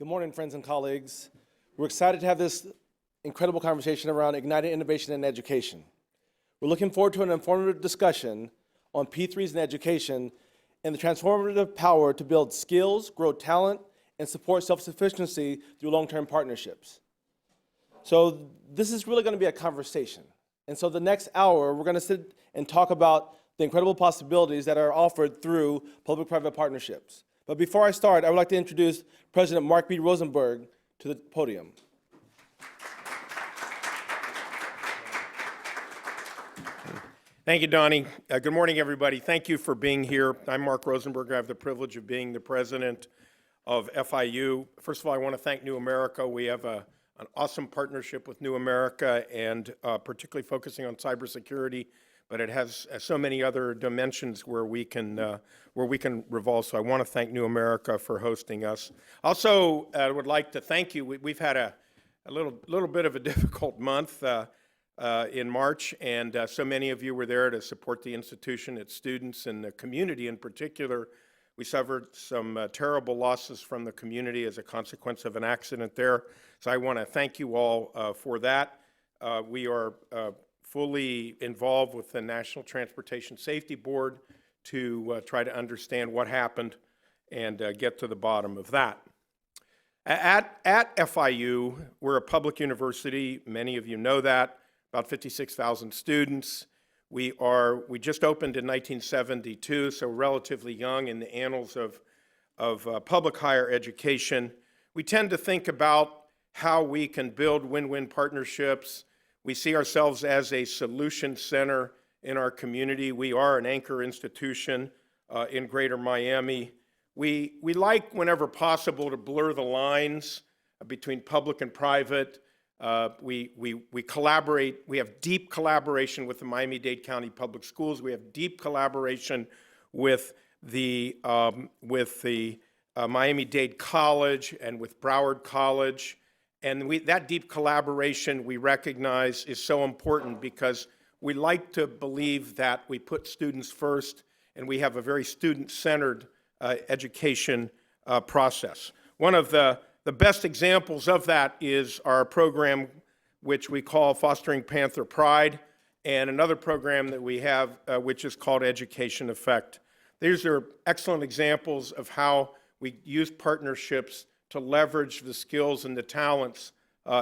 Good morning, friends and colleagues. We're excited to have this incredible conversation around igniting innovation in education. We're looking forward to an informative discussion on P3s in education and the transformative power to build skills, grow talent, and support self-sufficiency through long-term partnerships. So this is really going to be a conversation. And so the next hour, we're going to sit and talk about the incredible possibilities that are offered through public-private partnerships. But before I start, I would like to introduce President Mark B. Rosenberg to the podium. Thank you, Donnie. Good morning, everybody. Thank you for being here. I'm Mark Rosenberg. I have the privilege of being the president of FIU. First of all, I want to thank New America. We have an awesome partnership with New America, and particularly focusing on cybersecurity, but it has so many other dimensions where we can revolve. So I want to thank New America for hosting us. Also, I would like to thank you. We've had a little bit of a difficult month in March, and so many of you were there to support the institution, its students, and the community in particular. We suffered some terrible losses from the community as a consequence of an accident there. So I want to thank you all for that. We are fully involved with the National Transportation Safety Board to try to understand what happened and get to the bottom of that. At FIU, we're a public university. Many of you know that. About 56,000 students. We just opened in 1972, so relatively young in the annals of public higher education. We tend to think about how we can build win-win partnerships. We see ourselves as a solution center in our community. We are an anchor institution in Greater Miami. We like, whenever possible, to blur the lines between public and private. We collaborate. We have deep collaboration with the Miami-Dade County Public Schools. We have deep collaboration with the Miami-Dade College and with Broward College. And that deep collaboration, we recognize, is so important because we like to believe that we put students first, and we have a very student-centered education process. One of the best examples of that is our program, which we call Fostering Panther Pride, and another program that we have, which is called Education Effect. These are excellent examples of how we use partnerships to leverage the skills and the talents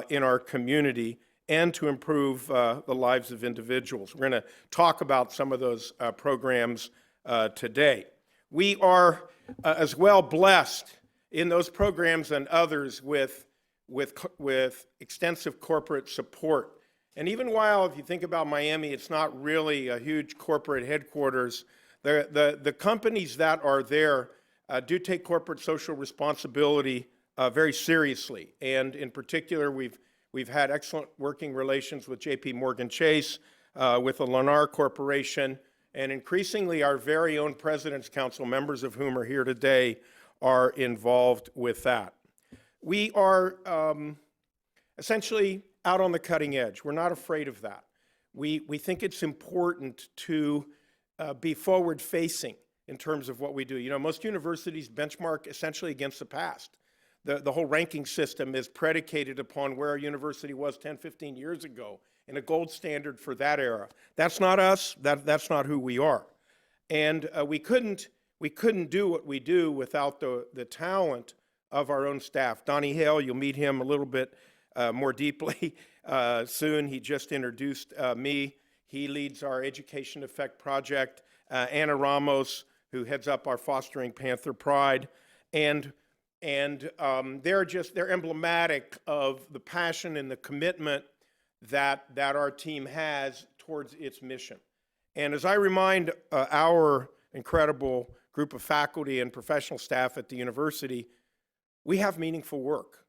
in our community and to improve the lives of individuals. We're going to talk about some of those programs today. We are as well blessed in those programs and others with extensive corporate support. And even while, if you think about Miami, it's not really a huge corporate headquarters, the companies that are there do take corporate social responsibility very seriously. And in particular, we've had excellent working relations with JP Morgan Chase, with the Lennar Corporation, and increasingly our very own President's Council, members of whom are here today, are involved with that. We are essentially out on the cutting edge. We're not afraid of that. We think it's important to be forward-facing in terms of what we do. You know, most universities benchmark essentially against the past. The whole ranking system is predicated upon where a university was 10, 15 years ago, and a gold standard for that era. That's not us. That's not who we are. And we couldn't do what we do without the talent of our own staff. Donnie Hale, you'll meet him a little bit more deeply soon. He just introduced me. He leads our Education Effect project. Anna Ramos, who heads up our Fostering Panther Pride. And they're emblematic of the passion and the commitment that our team has towards its mission. And as I remind our incredible group of faculty and professional staff at the university, we have meaningful work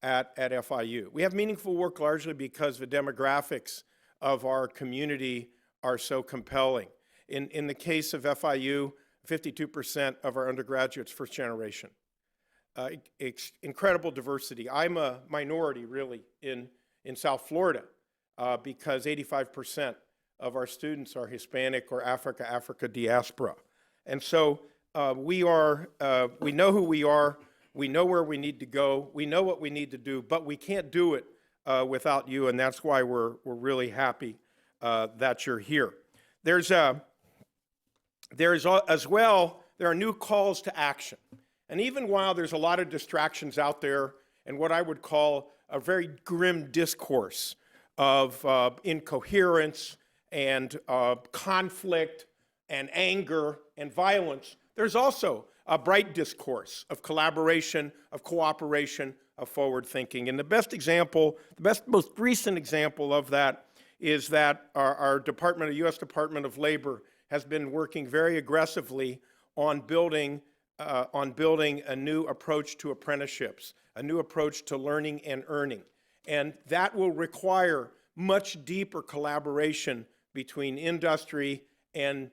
at FIU. We have meaningful work largely because the demographics of our community are so compelling. In the case of FIU, 52% of our undergraduates first generation. Incredible diversity. I'm a minority, really, in South Florida because 85% of our students are Hispanic or Africa diaspora. And so we know who we are. We know where we need to go. We know what we need to do, but we can't do it without you, and that's why we're really happy that you're here. There are new calls to action. And even while there's a lot of distractions out there and what I would call a very grim discourse of incoherence and conflict and anger and violence, there's also a bright discourse of collaboration, of cooperation, of forward thinking. And the best example, most recent example of that is that our department, U.S. Department of Labor, has been working very aggressively on building a new approach to apprenticeships, a new approach to learning and earning. And that will require much deeper collaboration between industry and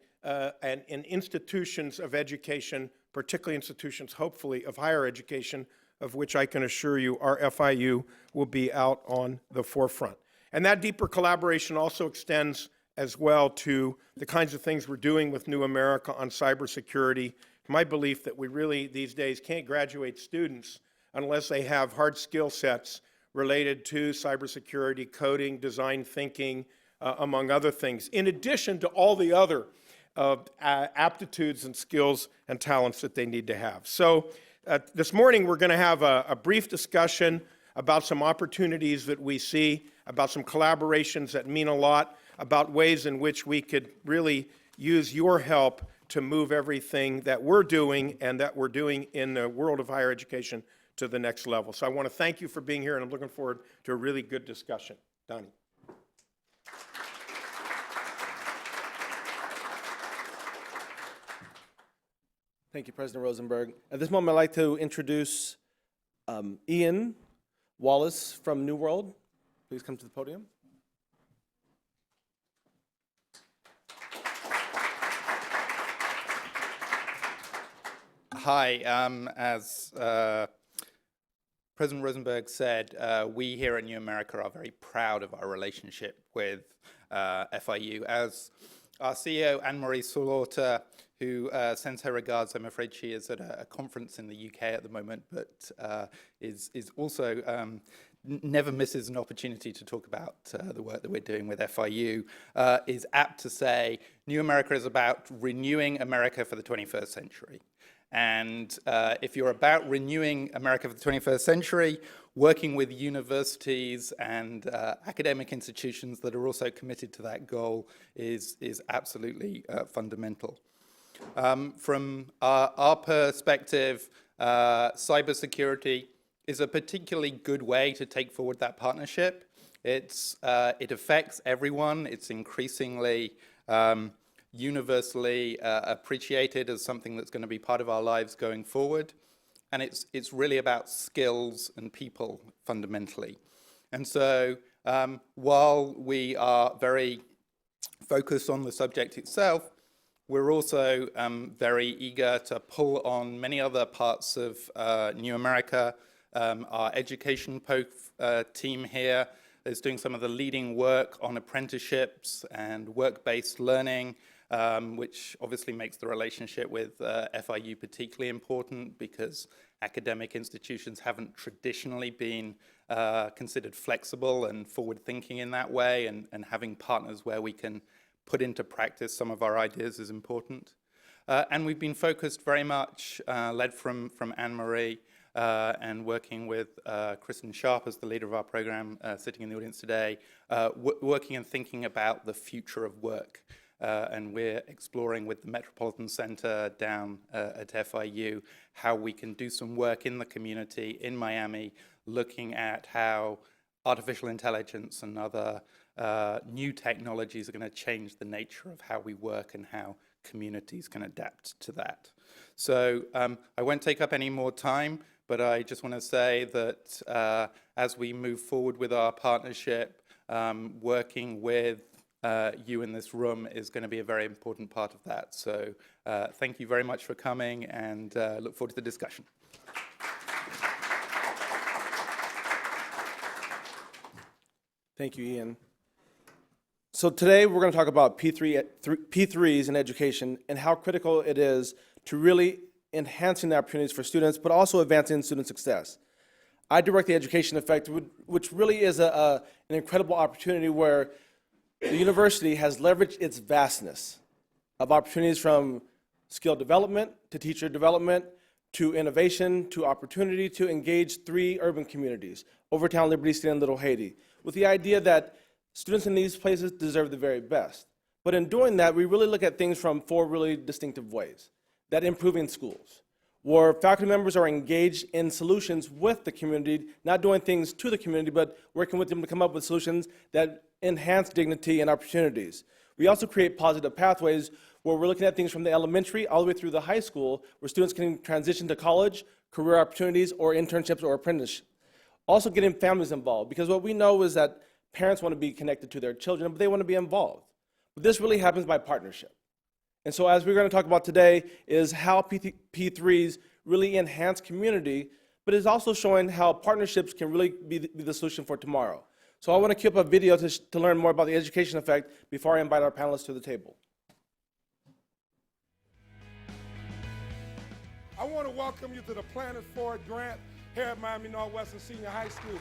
institutions of education, particularly institutions, hopefully, of higher education, of which I can assure you our FIU will be out on the forefront. And that deeper collaboration also extends as well to the kinds of things we're doing with New America on cybersecurity. My belief that we really, these days, can't graduate students unless they have hard skill sets related to cybersecurity, coding, design thinking, among other things, in addition to all the other aptitudes and skills and talents that they need to have. So this morning we're going to have a brief discussion about some opportunities that we see, about some collaborations that mean a lot, about ways in which we could really use your help to move everything that we're doing and that we're doing in the world of higher education to the next level. So I want to thank you for being here, and I'm looking forward to a really good discussion. Donnie. Thank you, President Rosenberg. At this moment, I'd like to introduce Ian Wallace from New World. Please come to the podium. Hi, as President Rosenberg said, we here at New America are very proud of our relationship with FIU. As our CEO, Anne-Marie Slaughter, who sends her regards, I'm afraid she is at a conference in the UK at the moment, but is also never misses an opportunity to talk about the work that we're doing with FIU, is apt to say, New America is about renewing America for the 21st century. And if you're about renewing America for the 21st century, working with universities and academic institutions that are also committed to that goal is absolutely fundamental. From our perspective, cybersecurity is a particularly good way to take forward that partnership. It affects everyone. It's increasingly universally appreciated as something that's going to be part of our lives going forward. And it's really about skills and people fundamentally. And so while we are very focused on the subject itself, we're also very eager to pull on many other parts of New America. Our education team here is doing some of the leading work on apprenticeships and work-based learning, which obviously makes the relationship with FIU particularly important because academic institutions haven't traditionally been considered flexible and forward-thinking in that way, and having partners where we can put into practice some of our ideas is important. And we've been focused very much, led from Anne-Marie, and working with Kristen Sharp as the leader of our program, sitting in the audience today, working and thinking about the future of work. And we're exploring with the Metropolitan Center down at FIU how we can do some work in the community in Miami, looking at how artificial intelligence and other new technologies are going to change the nature of how we work and how communities can adapt to that. So I won't take up any more time, but I just want to say that as we move forward with our partnership, working with you in this room is going to be a very important part of that. So thank you very much for coming, and look forward to the discussion. Thank you, Ian. So today we're going to talk about P3s in education and how critical it is to really enhancing the opportunities for students, but also advancing student success. I direct the Education Effect, which really is an incredible opportunity where the university has leveraged its vastness of opportunities from skill development to teacher development to innovation to opportunity to engage 3 urban communities, Overtown, Liberty City, and Little Haiti, with the idea that students in these places deserve the very best. But in doing that, we really look at things from 4 really distinctive ways. That improving schools, where faculty members are engaged in solutions with the community, not doing things to the community, but working with them to come up with solutions that enhance dignity and opportunities. We also create positive pathways where we're looking at things from the elementary all the way through the high school, where students can transition to college, career opportunities, or internships or apprenticeships. Also getting families involved, because what we know is that parents want to be connected to their children, but they want to be involved. But this really happens by partnership. And so as we're going to talk about today is how P3s really enhance community, but it's also showing how partnerships can really be the solution for tomorrow. So I want to keep a video to learn more about the Education Effect before I invite our panelists to the table. I want to welcome you to the Planet Forward Grant here at Miami Northwestern Senior High School.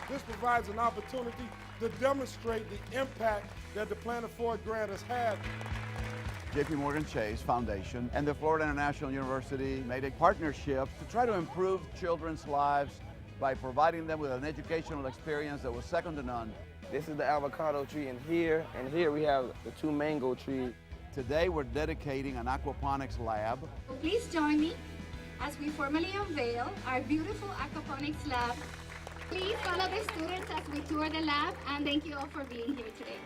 This provides an opportunity to demonstrate the impact that the Planet Forward Grant has had. JP Morgan Chase Foundation and the Florida International University made a partnership to try to improve children's lives by providing them with an educational experience that was second to none. This is the avocado tree, and here we have the 2 mango trees. Today we're dedicating an aquaponics lab. Please join me as we formally unveil our beautiful aquaponics lab. Please follow the students as we tour the lab, and thank you all for being here today.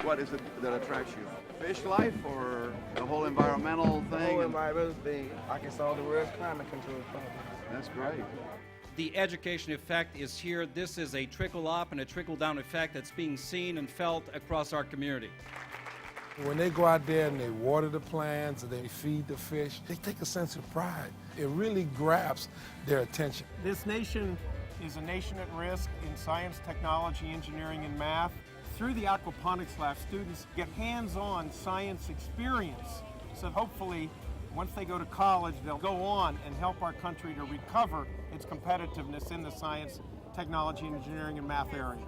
What is it that attracts you? Fish life or the whole environmental thing? Oh, environmental thing. I can solve the world's climate control problem. That's great. The Education Effect is here. This is a trickle-up and a trickle-down effect that's being seen and felt across our community. When they go out there and they water the plants and they feed the fish, they take a sense of pride. It really grabs their attention. This nation is a nation at risk in science, technology, engineering, and math. Through the Aquaponics Lab, students get hands-on science experience. So hopefully, once they go to college, they'll go on and help our country to recover its competitiveness in the science, technology, engineering, and math area.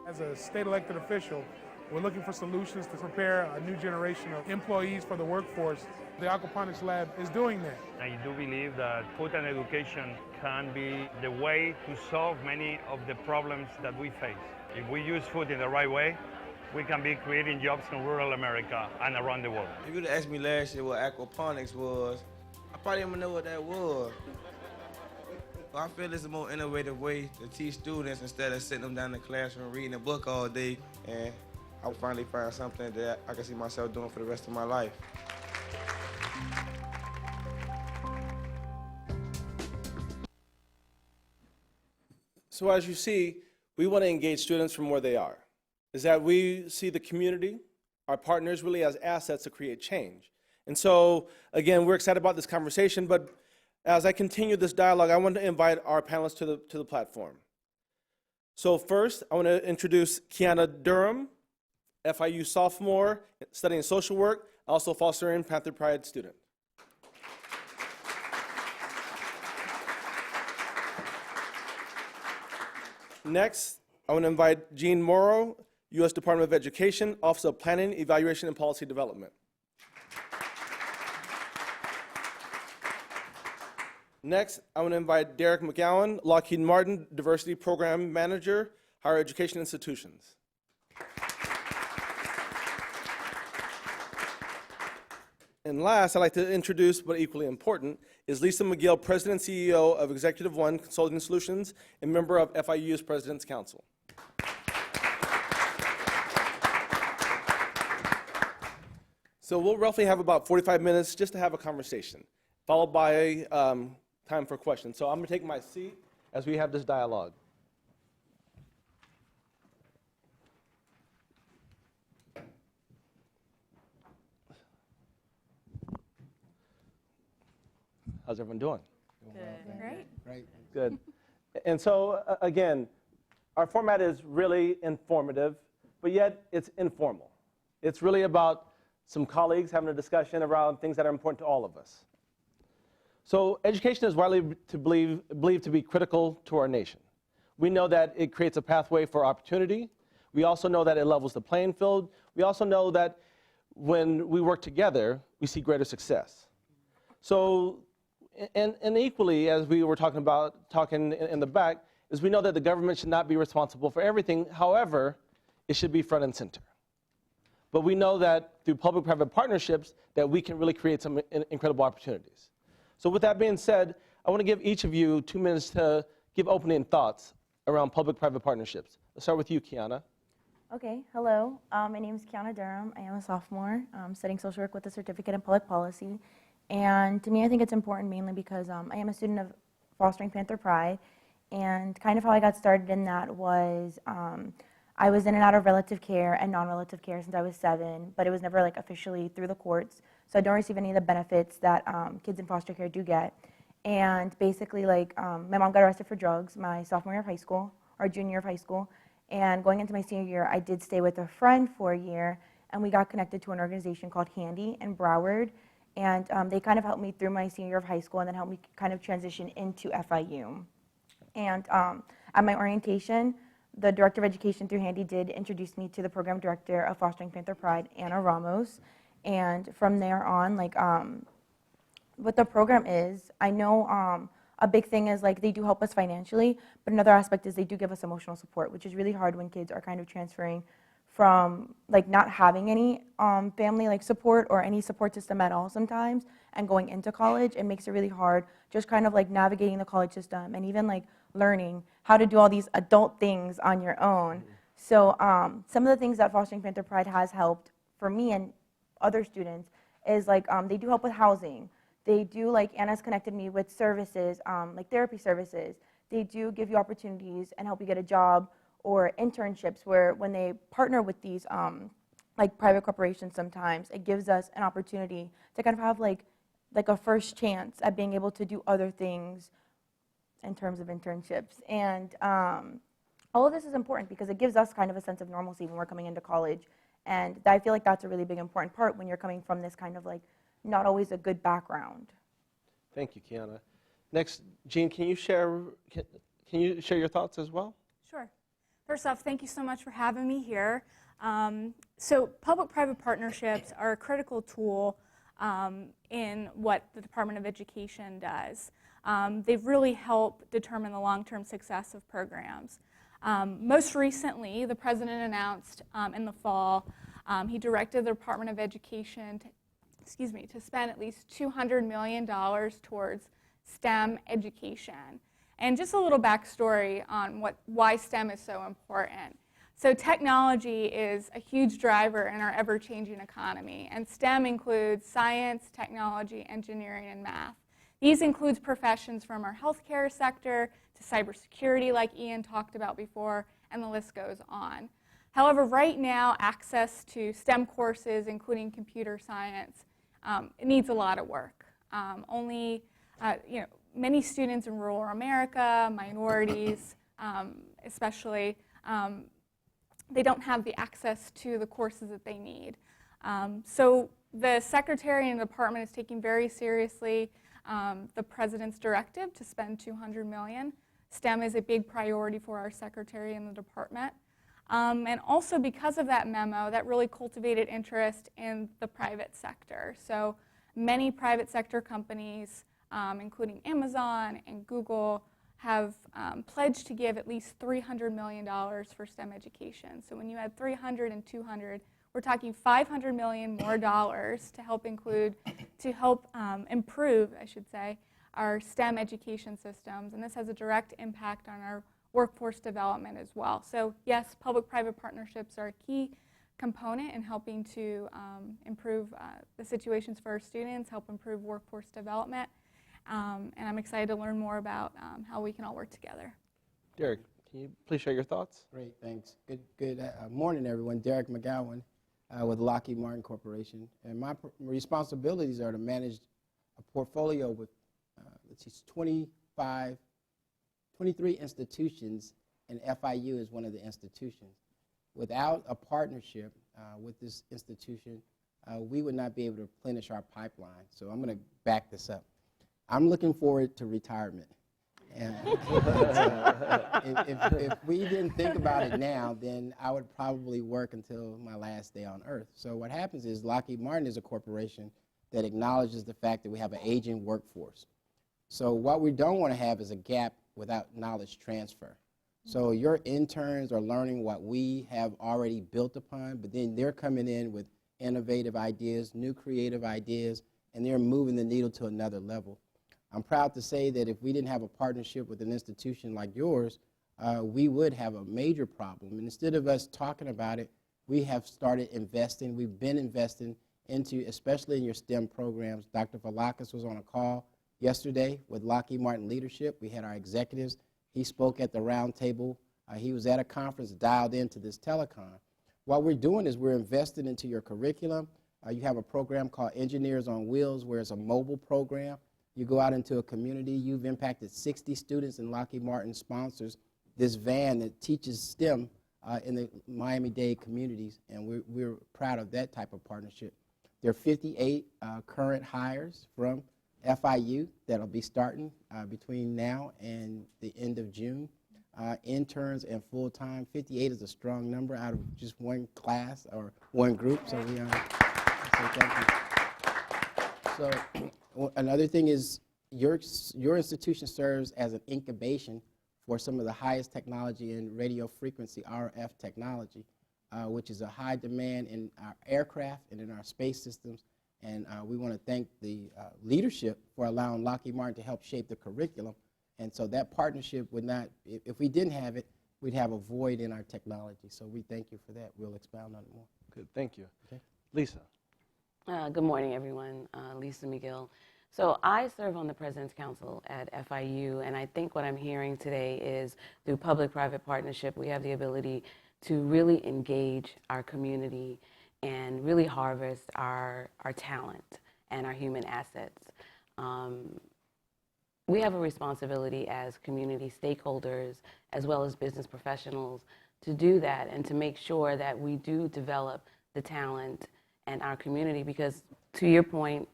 As a state elected official, we're looking for solutions to prepare a new generation of employees for the workforce. The Aquaponics Lab is doing that. I do believe that food and education can be the way to solve many of the problems that we face. If we use food in the right way, we can be creating jobs in rural America and around the world. If you'd asked me last year what aquaponics was, I probably didn't even know what that was. But I feel it's a more innovative way to teach students instead of sitting them down in the classroom reading a book all day, and I'll finally find something that I can see myself doing for the rest of my life. So as you see, we want to engage students from where they are. Is that we see the community, our partners, really as assets to create change. And so, again, we're excited about this conversation, but as I continue this dialogue, I want to invite our panelists to the platform. So first, I want to introduce Kiana Durham, FIU sophomore, studying social work, also fostering Panther Pride student. Next, I want to invite Jean Morrow, U.S. Department of Education, Office of Planning, Evaluation, and Policy Development. Next, I want to invite Derek McGowan, Lockheed Martin, Diversity Program Manager, Higher Education Institutions. And last, I'd like to introduce, but equally important, is Lisa McGill, President and CEO of Executive One Consulting Solutions and member of FIU's President's Council. So we'll roughly have about 45 minutes just to have a conversation, followed by time for questions. So I'm going to take my seat as we have this dialogue. How's everyone doing? Good. Great. Good. And so, again, our format is really informative, but yet it's informal. It's really about some colleagues having a discussion around things that are important to all of us. So education is widely believed to be critical to our nation. We know that it creates a pathway for opportunity. We also know that it levels the playing field. We also know that when we work together, we see greater success. So, and equally, as we were talking in the back, is we know that the government should not be responsible for everything. However, it should be front and center. But we know that through public-private partnerships that we can really create some incredible opportunities. So with that being said, I want to give each of you 2 minutes to give opening thoughts around public-private partnerships. Let's start with you, Kiana. Okay, hello. My name is Kiana Durham. I am a sophomore studying social work with a certificate in public policy. And to me, I think it's important mainly because I am a student of Fostering Panther Pride. And kind of how I got started in that was I was in and out of relative care and non-relative care since I was 7, but it was never like officially through the courts. So I don't receive any of the benefits that kids in foster care do get. And basically, like, my mom got arrested for drugs my sophomore year of high school, or junior year of high school. And going into my senior year, I did stay with a friend for a year, and we got connected to an organization called Handy in Broward. And they kind of helped me through my senior year of high school and then helped me kind of transition into FIU. And at my orientation, the director of education through Handy did introduce me to the program director of Fostering Panther Pride, Anna Ramos. And from there on, like, what the program is, I know a big thing is, like, they do help us financially, but another aspect is they do give us emotional support, which is really hard when kids are kind of transferring from, like, not having any family, like, support or any support system at all sometimes, and going into college. It makes it really hard just kind of, like, navigating the college system and even, like, learning how to do all these adult things on your own. So some of the things that Fostering Panther Pride has helped for me and other students is, like, they do help with housing. They do, like, Anna's connected me with services, like therapy services. They do give you opportunities and help you get a job or internships where when they partner with these like private corporations sometimes, it gives us an opportunity to kind of have like a first chance at being able to do other things in terms of internships. And all of this is important because it gives us kind of a sense of normalcy when we're coming into college. And I feel like that's a really big important part when you're coming from this kind of like not always a good background. Thank you, Kiana. Next, Jean, can you share your thoughts as well? Sure. First off, thank you so much for having me here. So public-private partnerships are a critical tool in what the Department of Education does. They've really helped determine the long-term success of programs. Most recently, the President announced in the fall, he directed the Department of Education to spend at least $200 million towards STEM education. And just a little backstory on why STEM is so important. So technology is a huge driver in our ever-changing economy, and STEM includes science, technology, engineering, and math. These includes professions from our healthcare sector to cybersecurity, like Ian talked about before, and the list goes on. However, right now, access to STEM courses, including computer science, it needs a lot of work. Many students in rural America, minorities especially, they don't have the access to the courses that they need. So the Secretary and the Department is taking very seriously the President's directive to spend $200 million. STEM is a big priority for our Secretary and the Department. And also because of that memo, that really cultivated interest in the private sector. So many private sector companies, including Amazon and Google, have pledged to give at least $300 million for STEM education. So when you add 300 and 200, we're talking $500 million more dollars to help improve, I should say, our STEM education systems. And this has a direct impact on our workforce development as well. So yes, public-private partnerships are a key component in helping to improve the situations for our students, help improve workforce development. And I'm excited to learn more about how we can all work together. Derek, can you please share your thoughts? Great, thanks. Good morning, everyone. Derek McGowan with Lockheed Martin Corporation. And my responsibilities are to manage a portfolio with 23 institutions, and FIU is one of the institutions. Without a partnership with this institution, we would not be able to replenish our pipeline. So I'm going to back this up. I'm looking forward to retirement. And if we didn't think about it now, then I would probably work until my last day on earth. So what happens is Lockheed Martin is a corporation that acknowledges the fact that we have an aging workforce. So what we don't want to have is a gap without knowledge transfer. So your interns are learning what we have already built upon, but then they're coming in with innovative ideas, new creative ideas, and they're moving the needle to another level. I'm proud to say that if we didn't have a partnership with an institution like yours, we would have a major problem. And instead of us talking about it, we have started investing. We've been investing into, especially in your STEM programs. Dr. Valakis was on a call yesterday with Lockheed Martin leadership. We had our executives. He spoke at the round table. He was at a conference dialed into this telecon. What we're doing is we're investing into your curriculum. You have a program called Engineers on Wheels, where it's a mobile program. You go out into a community. You've impacted 60 students, and Lockheed Martin sponsors this van that teaches STEM in the Miami-Dade communities, and we're proud of that type of partnership. There are 58 current hires from FIU that'll be starting between now and the end of June. Interns and full-time, 58 is a strong number out of just one class or one group, so we say thank you. So another thing is your institution serves as an incubation for some of the highest technology in radio frequency, RF technology, which is a high demand in our aircraft and in our space systems. And we want to thank the leadership for allowing Lockheed Martin to help shape the curriculum. And so that partnership would not, if we didn't have it, we'd have a void in our technology. So we thank you for that. We'll expound on it more. Good, thank you. Okay. Lisa. Good morning, everyone. Lisa McGill. So I serve on the President's Council at FIU, and I think what I'm hearing today is through public-private partnership, we have the ability to really engage our community and really harvest our talent and our human assets. We have a responsibility as community stakeholders as well as business professionals to do that and to make sure that we do develop the talent and our community, because to your point,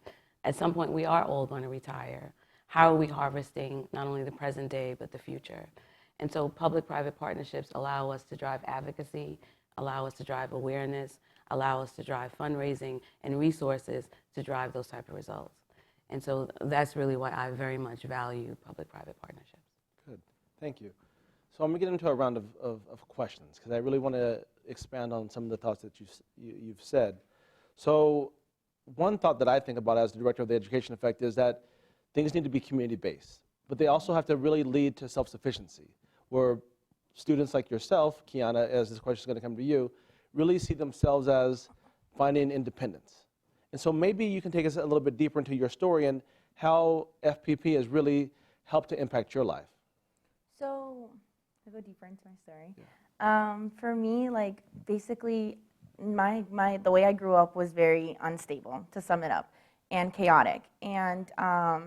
at some point we are all going to retire. How are we harvesting not only the present day but the future? And so public-private partnerships allow us to drive advocacy, allow us to drive awareness, allow us to drive fundraising and resources to drive those type of results. And so that's really why I very much value public-private partnerships. Good, thank you. So I'm going to get into a round of questions, because I really want to expand on some of the thoughts that you've said. So one thought that I think about as the director of the Education Effect is that things need to be community-based, but they also have to really lead to self-sufficiency, where students like yourself, Kiana, as this question is going to come to you, really see themselves as finding independence. And so maybe you can take us a little bit deeper into your story and how FPP has really helped to impact your life. So, I'll go deeper into my story. Yeah. For me, like, basically, the way I grew up was very unstable, to sum it up, and chaotic. And I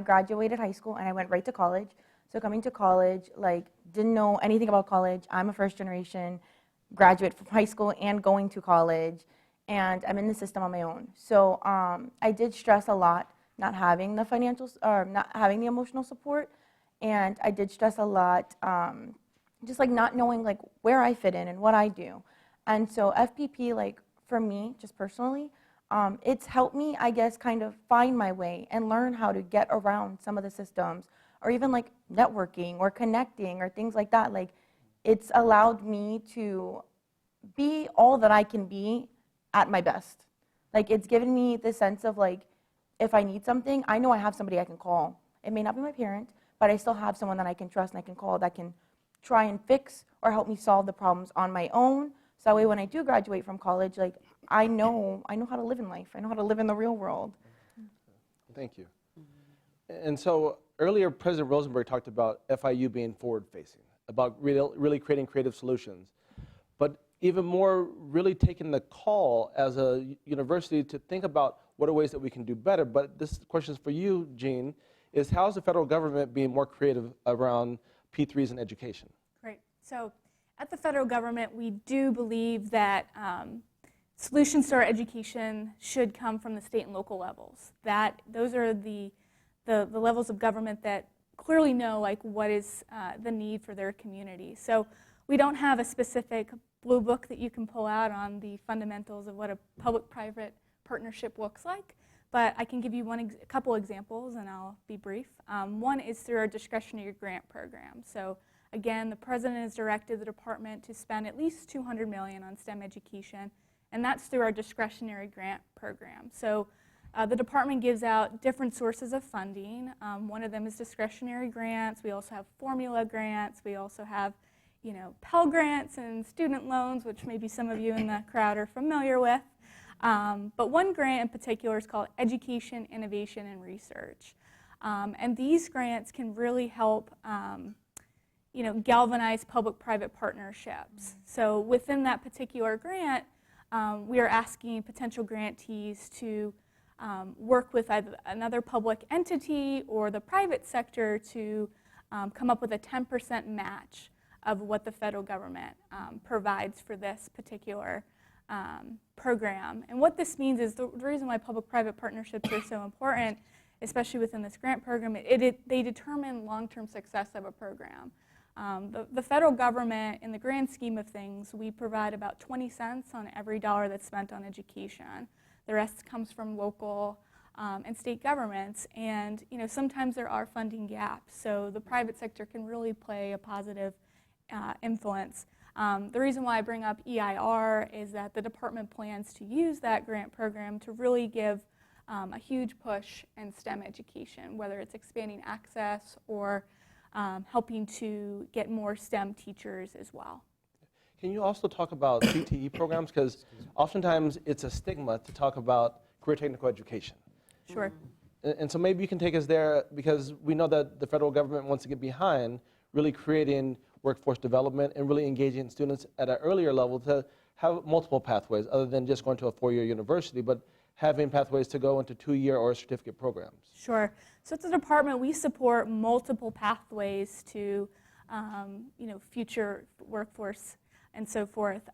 graduated high school and I went right to college. So coming to college, like, didn't know anything about college. I'm a first generation graduate from high school and going to college, and I'm in the system on my own. So I did stress a lot not having the not having the emotional support, and I did stress a lot just like not knowing like where I fit in and what I do. And so FPP, like for me, just personally, it's helped me, I guess, kind of find my way and learn how to get around some of the systems, or even like networking or connecting or things like that. Like, it's allowed me to be all that I can be at my best. Like, it's given me the sense of like, if I need something, I know I have somebody I can call. It may not be my parent, but I still have someone that I can trust and I can call that can try and fix or help me solve the problems on my own. So that way when I do graduate from college, like, I know how to live in life. I know how to live in the real world. Thank you. And so earlier, President Rosenberg talked about FIU being forward-facing, about really creating creative solutions. But even more, really taking the call as a university to think about what are ways that we can do better. But this question is for you, Jean, is how is the federal government being more creative around P3s in education? Great. So at the federal government, we do believe that solutions to our education should come from the state and local levels. Those are the levels of government that clearly know like what is the need for their community. So we don't have a specific blue book that you can pull out on the fundamentals of what a public-private partnership looks like, but I can give you a couple examples, and I'll be brief. One is through our discretionary grant program. So again, the president has directed the department to spend at least $200 million on STEM education, and that's through our discretionary grant program. So the department gives out different sources of funding. One of them is discretionary grants. We also have formula grants. We also have Pell Grants and student loans, which maybe some of you in the crowd are familiar with. But one grant in particular is called Education, Innovation, and Research. And these grants can really help galvanize public-private partnerships. So within that particular grant, we are asking potential grantees to work with either another public entity or the private sector to come up with a 10% match of what the federal government provides for this particular program. And what this means is the reason why public-private partnerships are so important, especially within this grant program, they determine long-term success of a program. The federal government, in the grand scheme of things, we provide about 20 cents on every dollar that's spent on education. The rest comes from local and state governments, and sometimes there are funding gaps, so the private sector can really play a positive influence. The reason why I bring up EIR is that the department plans to use that grant program to really give a huge push in STEM education, whether it's expanding access or helping to get more STEM teachers as well. Can you also talk about CTE programs? Because oftentimes it's a stigma to talk about career technical education. Sure. And so maybe you can take us there, because we know that the federal government wants to get behind really creating workforce development and really engaging students at an earlier level to have multiple pathways other than just going to a four-year university, but having pathways to go into two-year or certificate programs. Sure. So at the department, we support multiple pathways to future workforce and so forth.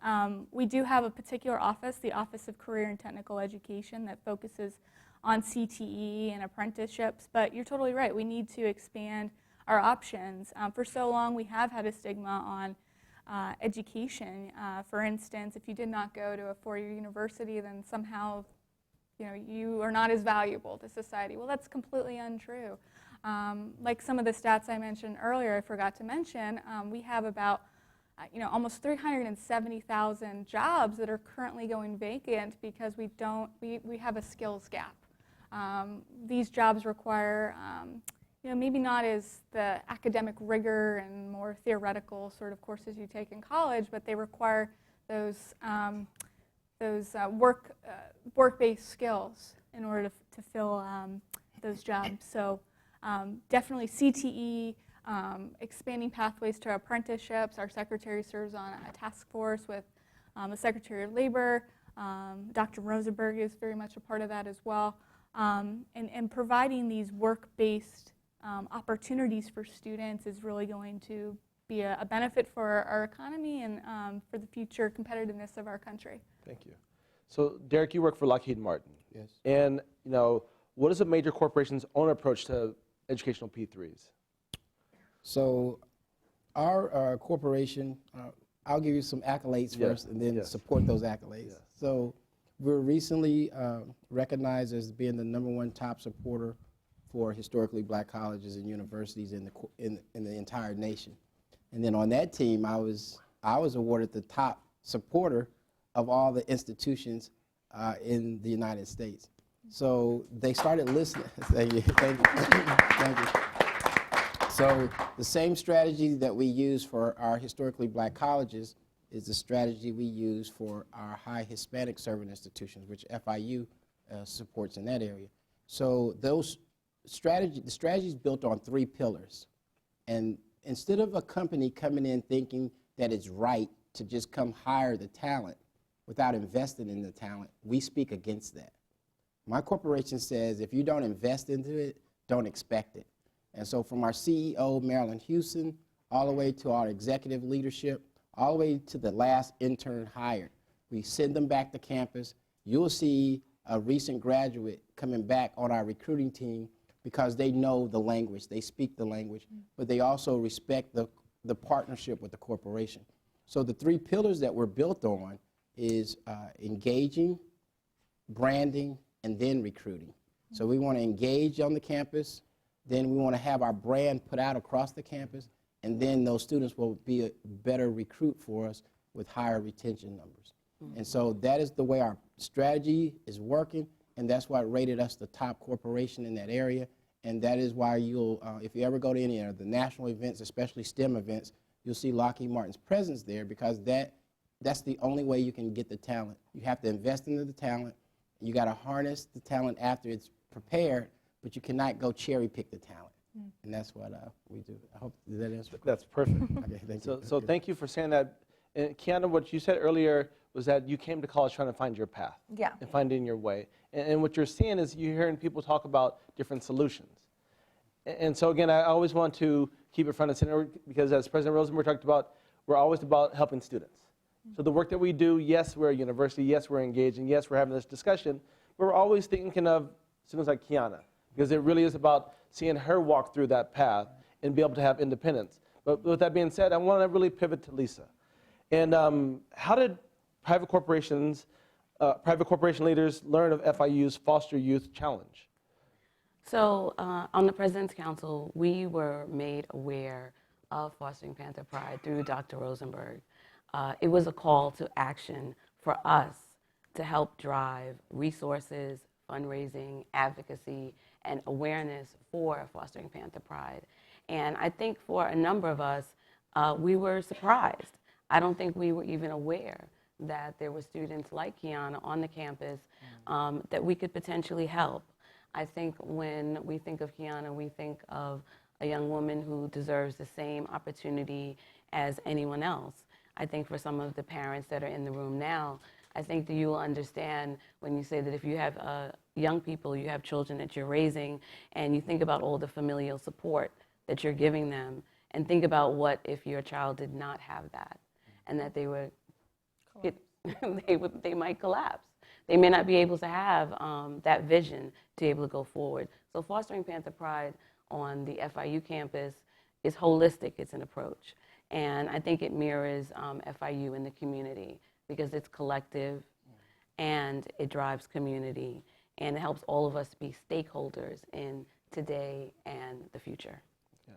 We do have a particular office, the Office of Career and Technical Education, that focuses on CTE and apprenticeships, but you're totally right. We need to expand our options. For so long, we have had a stigma on education. For instance, if you did not go to a four-year university, then somehow you are not as valuable to society. Well, that's completely untrue. Like some of the stats I mentioned earlier, I forgot to mention, we have about almost 370,000 jobs that are currently going vacant because we have a skills gap. These jobs require maybe not as the academic rigor and more theoretical sort of courses you take in college, but they require those work-based skills in order to fill those jobs. So definitely CTE, expanding pathways to apprenticeships. Our secretary serves on a task force with the Secretary of Labor. Dr. Rosenberg is very much a part of that as well. And providing these work-based opportunities for students is really going to be a benefit for our economy and for the future competitiveness of our country. Thank you. So Derek, you work for Lockheed Martin. Yes. And what is a major corporation's own approach to educational P3s? So our corporation, I'll give you some accolades first and then support those accolades. Yes. So we're recently recognized as being the #1 top supporter for historically black colleges and universities in the entire nation. And then on that team, I was awarded the top supporter of all the institutions in the United States. So they started listening. Thank you. Thank you. Thank you. So the same strategy that we use for our historically black colleges is the strategy we use for our high Hispanic serving institutions, which FIU supports in that area. So the strategy is built on 3 pillars. And instead of a company coming in thinking that it's right to just come hire the talent without investing in the talent, we speak against that. My corporation says if you don't invest into it, don't expect it. And so from our CEO, Marilyn Houston, all the way to our executive leadership, all the way to the last intern hired, We send them back to campus. You'll see a recent graduate coming back on our recruiting team because they know the language, they speak the language, but they also respect the partnership with the corporation. So the 3 pillars that we're built on is engaging, branding, and then recruiting. So we want to engage on the campus, then we want to have our brand put out across the campus, and then those students will be a better recruit for us with higher retention numbers. And so that is the way our strategy is working, and that's why it rated us the top corporation in that area. And that is why you'll, if you ever go to any of the national events, especially STEM events, you'll see Lockheed Martin's presence there because that's the only way you can get the talent. You have to invest into the talent. You got to harness the talent after it's prepared, but you cannot go cherry pick the talent. And that's what we do. I hope that answers. That's perfect. Okay, thank you. So thank you for saying that. And Kiana, what you said earlier was that you came to college trying to find your path. Yeah. And finding your way. And what you're seeing is you're hearing people talk about different solutions. And so again, I always want to keep it front and center because as President Rosenberg talked about, we're always about helping students. So the work that we do, yes, we're a university, yes, we're engaging, yes, we're having this discussion, but we're always thinking of students like Kiana because it really is about seeing her walk through that path and be able to have independence. But with that being said, I want to really pivot to Lisa. And how did private corporation leaders learn of FIU's Foster Youth Challenge? So on the President's Council, we were made aware of Fostering Panther Pride through Dr. Rosenberg. It was a call to action for us to help drive resources, fundraising, advocacy, and awareness for Fostering Panther Pride. And I think for a number of us, we were surprised. I don't think we were even aware that there were students like Kiana on the campus that we could potentially help. I think when we think of Kiana, we think of a young woman who deserves the same opportunity as anyone else. I think for some of the parents that are in the room now, I think that you will understand when you say that if you have young people, you have children that you're raising, and you think about all the familial support that you're giving them, and think about what if your child did not have that, and that they would, they might collapse. They may not be able to have that vision to be able to go forward. So Fostering Panther Pride on the FIU campus is holistic. It's an approach. And I think it mirrors FIU in the community because it's collective and it drives community and it helps all of us be stakeholders in today and the future. Yeah.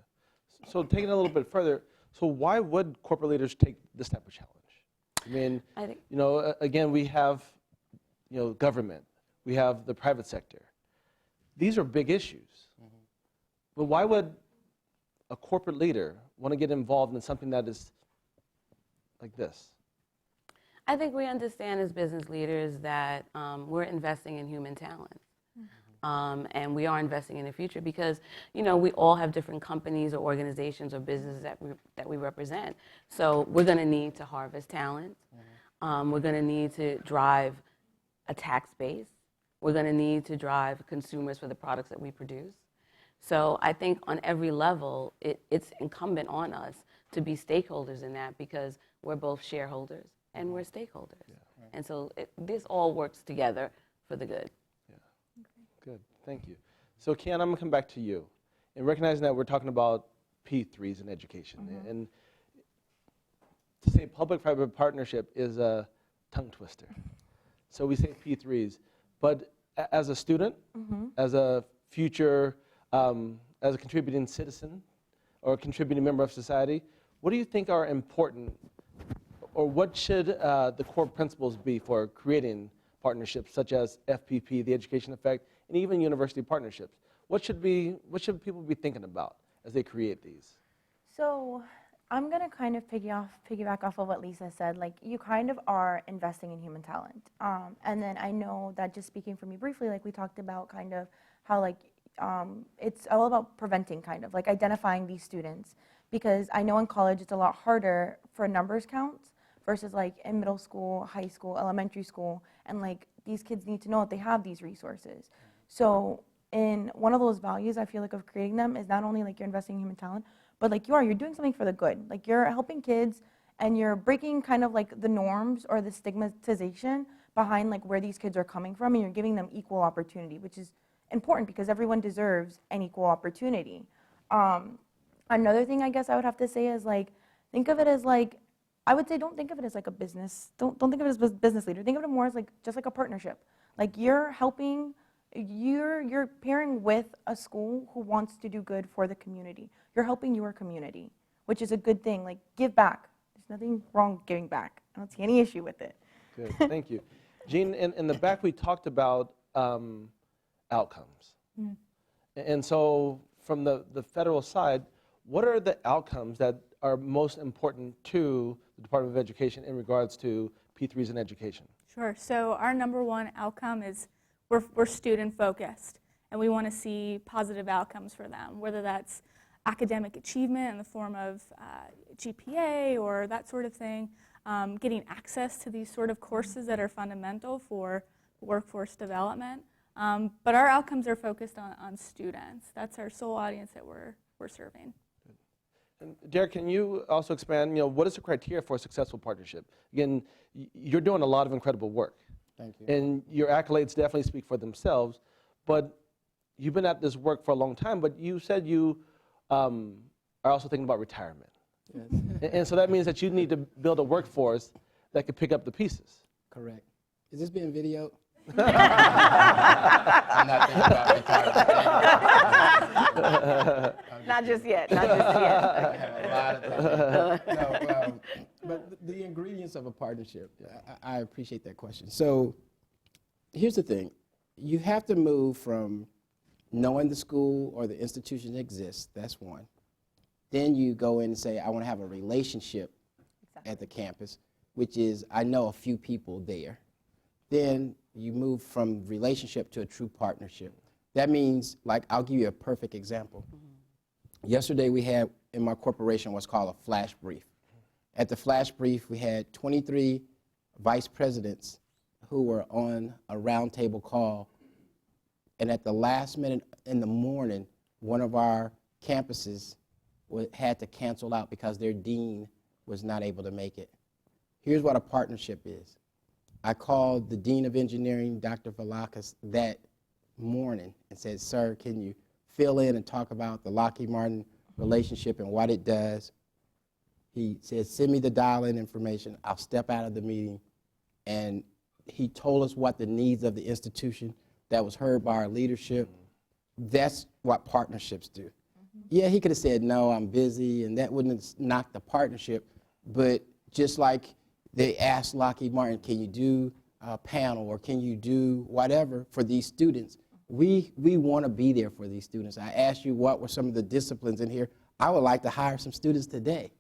So taking it a little bit further, so why would corporate leaders take this type of challenge? I mean, you know, again, we have, you know, government, we have the private sector. These are big issues. But why would a corporate leader want to get involved in something that is like this? I think we understand as business leaders that we're investing in human talent. And we are investing in the future because, you know, we all have different companies or organizations or businesses that we represent. So we're going to need to harvest talent. We're going to need to drive a tax base. We're going to need to drive consumers for the products that we produce. So I think on every level, it's incumbent on us to be stakeholders in that because we're both shareholders and we're stakeholders. Yeah. And so this all works together for the good. Yeah. Good, thank you. So Kiana, I'm going to come back to you. And recognizing that we're talking about P3s in education. And to say public-private partnership is a tongue twister. So we say P3s. But as a student, as a future, as a contributing citizen or a contributing member of society, what do you think are important or what should the core principles be for creating partnerships such as FPP, the Education Effect, and even university partnerships? What should people be thinking about as they create these? So I'm going to kind of piggyback off of what Lisa said. Like, you kind of are investing in human talent. And then I know that just speaking for me briefly, like we talked about kind of how like it's all about preventing kind of like identifying these students. Because I know in college it's a lot harder for numbers counts versus like in middle school, high school, elementary school. And like these kids need to know that they have these resources. So in one of those values I feel like of creating them is not only like you're investing in human talent, but like you're doing something for the good. Like you're helping kids and you're breaking kind of like the norms or the stigmatization behind like where these kids are coming from, and you're giving them equal opportunity, which is important because everyone deserves an equal opportunity. Another thing I guess I would have to say is like, think of it as like, I would say don't think of it as like a business, don't think of it as a business leader, think of it more as like just like a partnership. Like you're helping, you're pairing with a school who wants to do good for the community. You're helping your community, which is a good thing. Like give back. There's nothing wrong with giving back. I don't see any issue with it. Good, thank you. Jean, in the back we talked about outcomes. And so from the federal side, what are the outcomes that are most important to the Department of Education in regards to P3s in education? Sure. So our number one outcome is we're student focused, and we want to see positive outcomes for them, whether that's academic achievement in the form of GPA or that sort of thing, getting access to these sort of courses that are fundamental for workforce development. But our outcomes are focused on students. That's our sole audience that we're serving. And Derek, can you also expand, what is the criteria for a successful partnership? Again, you're doing a lot of incredible work. Thank you. And your accolades definitely speak for themselves, but you've been at this work for a long time, but you said you are also thinking about retirement. Yes. And so that means that you need to build a workforce that could pick up the pieces. Correct. Is this being videoed? I'm not thinking about retirement. Not just yet, not just yet. I have a lot of time. No, but the ingredients of a partnership, I appreciate that question. So here's the thing. You have to move from knowing the school or the institution exists, that's one. Then you go in and say, I want to have a relationship at the campus, which is I know a few people there. Then you move from relationship to a true partnership. That means, like, I'll give you a perfect example. Yesterday we had in my corporation what's called a flash brief. At the flash brief, we had 23 vice presidents who were on a roundtable call. And at the last minute in the morning, one of our campuses had to cancel out because their dean was not able to make it. Here's what a partnership is. I called the dean of engineering, Dr. Valakas, that morning and said, sir, can you fill in and talk about the Lockheed Martin relationship and what it does? He said, send me the dial-in information. I'll step out of the meeting. And he told us what the needs of the institution that was heard by our leadership. That's what partnerships do. Yeah, he could have said, no, I'm busy, and that wouldn't have knocked the partnership. But just like they asked Lockheed Martin, can you do a panel or can you do whatever for these students? We want to be there for these students. I asked you what were some of the disciplines in here. I would like to hire some students today,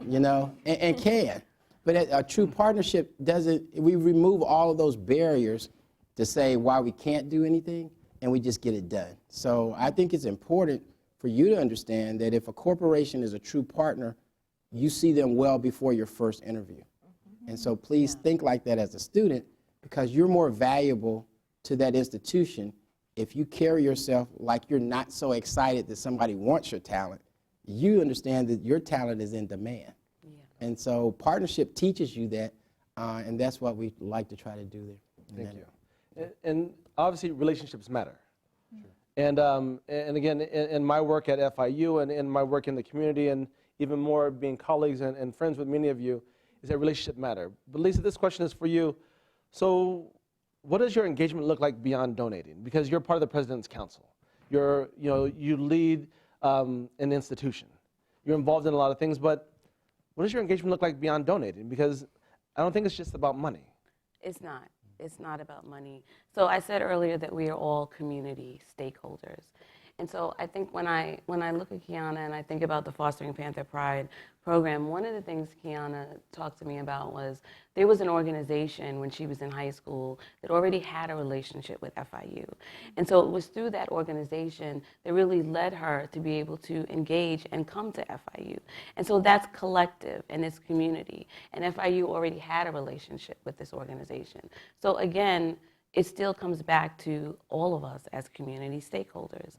and can. But a true partnership doesn't, we remove all of those barriers to say why we can't do anything, and we just get it done. So I think it's important for you to understand that if a corporation is a true partner, you see them well before your first interview. And so please think like that as a student, because you're more valuable to that institution if you carry yourself like you're not so excited that somebody wants your talent. You understand that your talent is in demand. Yeah. And so partnership teaches you that, and that's what we like to try to do there. Thank you. And obviously relationships matter. Sure. And again, in my work at FIU and in my work in the community, and even more being colleagues and friends with many of you, is that relationships matter. But Lisa, this question is for you. So what does your engagement look like beyond donating? Because you're part of the President's Council. You lead an institution. You're involved in a lot of things, but what does your engagement look like beyond donating? Because I don't think it's just about money. It's not. It's not about money. So I said earlier that we are all community stakeholders. And so I think when I look at Kiana and I think about the Fostering Panther Pride program, one of the things Kiana talked to me about was there was an organization when she was in high school that already had a relationship with FIU. And so it was through that organization that really led her to be able to engage and come to FIU. And so that's collective and it's community. And FIU already had a relationship with this organization. So again, it still comes back to all of us as community stakeholders.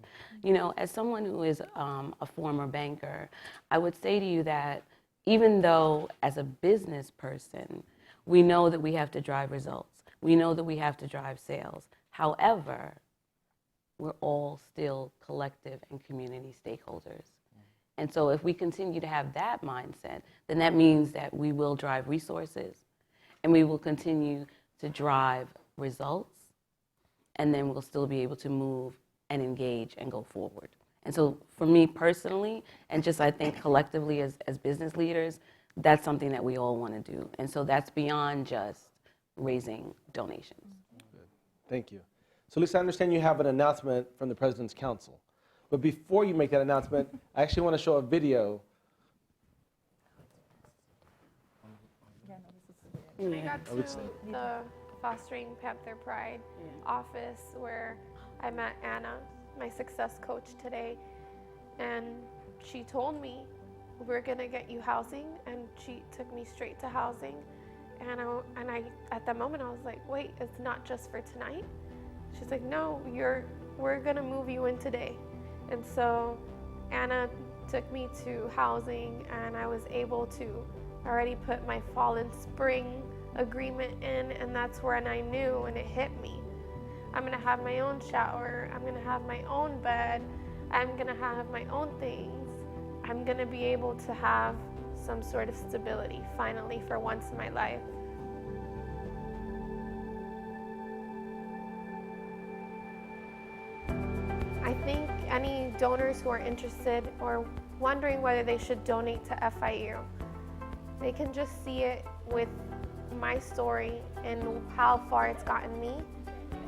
As someone who is a former banker, I would say to you that even though as a business person, we know that we have to drive results. We know that we have to drive sales. However, we're all still collective and community stakeholders. And so if we continue to have that mindset, then that means that we will drive resources and we will continue to drive results, and then we'll still be able to move and engage and go forward. And so for me personally, and just I think collectively as business leaders, that's something that we all want to do. And so that's beyond just raising donations. Thank you. So Lisa, I understand you have an announcement from the President's Council. But before you make that announcement, I actually want to show a video. I got to the Fostering Panther Pride office where I met Anna, my success coach today, and she told me, we're gonna get you housing, and she took me straight to housing. And I at that moment I was like, wait, it's not just for tonight? She's like, no, we're gonna move you in today. And so Anna took me to housing, and I was able to already put my fall and spring agreement in, and that's when I knew, and it hit me. I'm gonna have my own shower, I'm gonna have my own bed, I'm gonna have my own things. I'm gonna be able to have some sort of stability, finally, for once in my life. I think any donors who are interested or wondering whether they should donate to FIU, they can just see it with my story and how far it's gotten me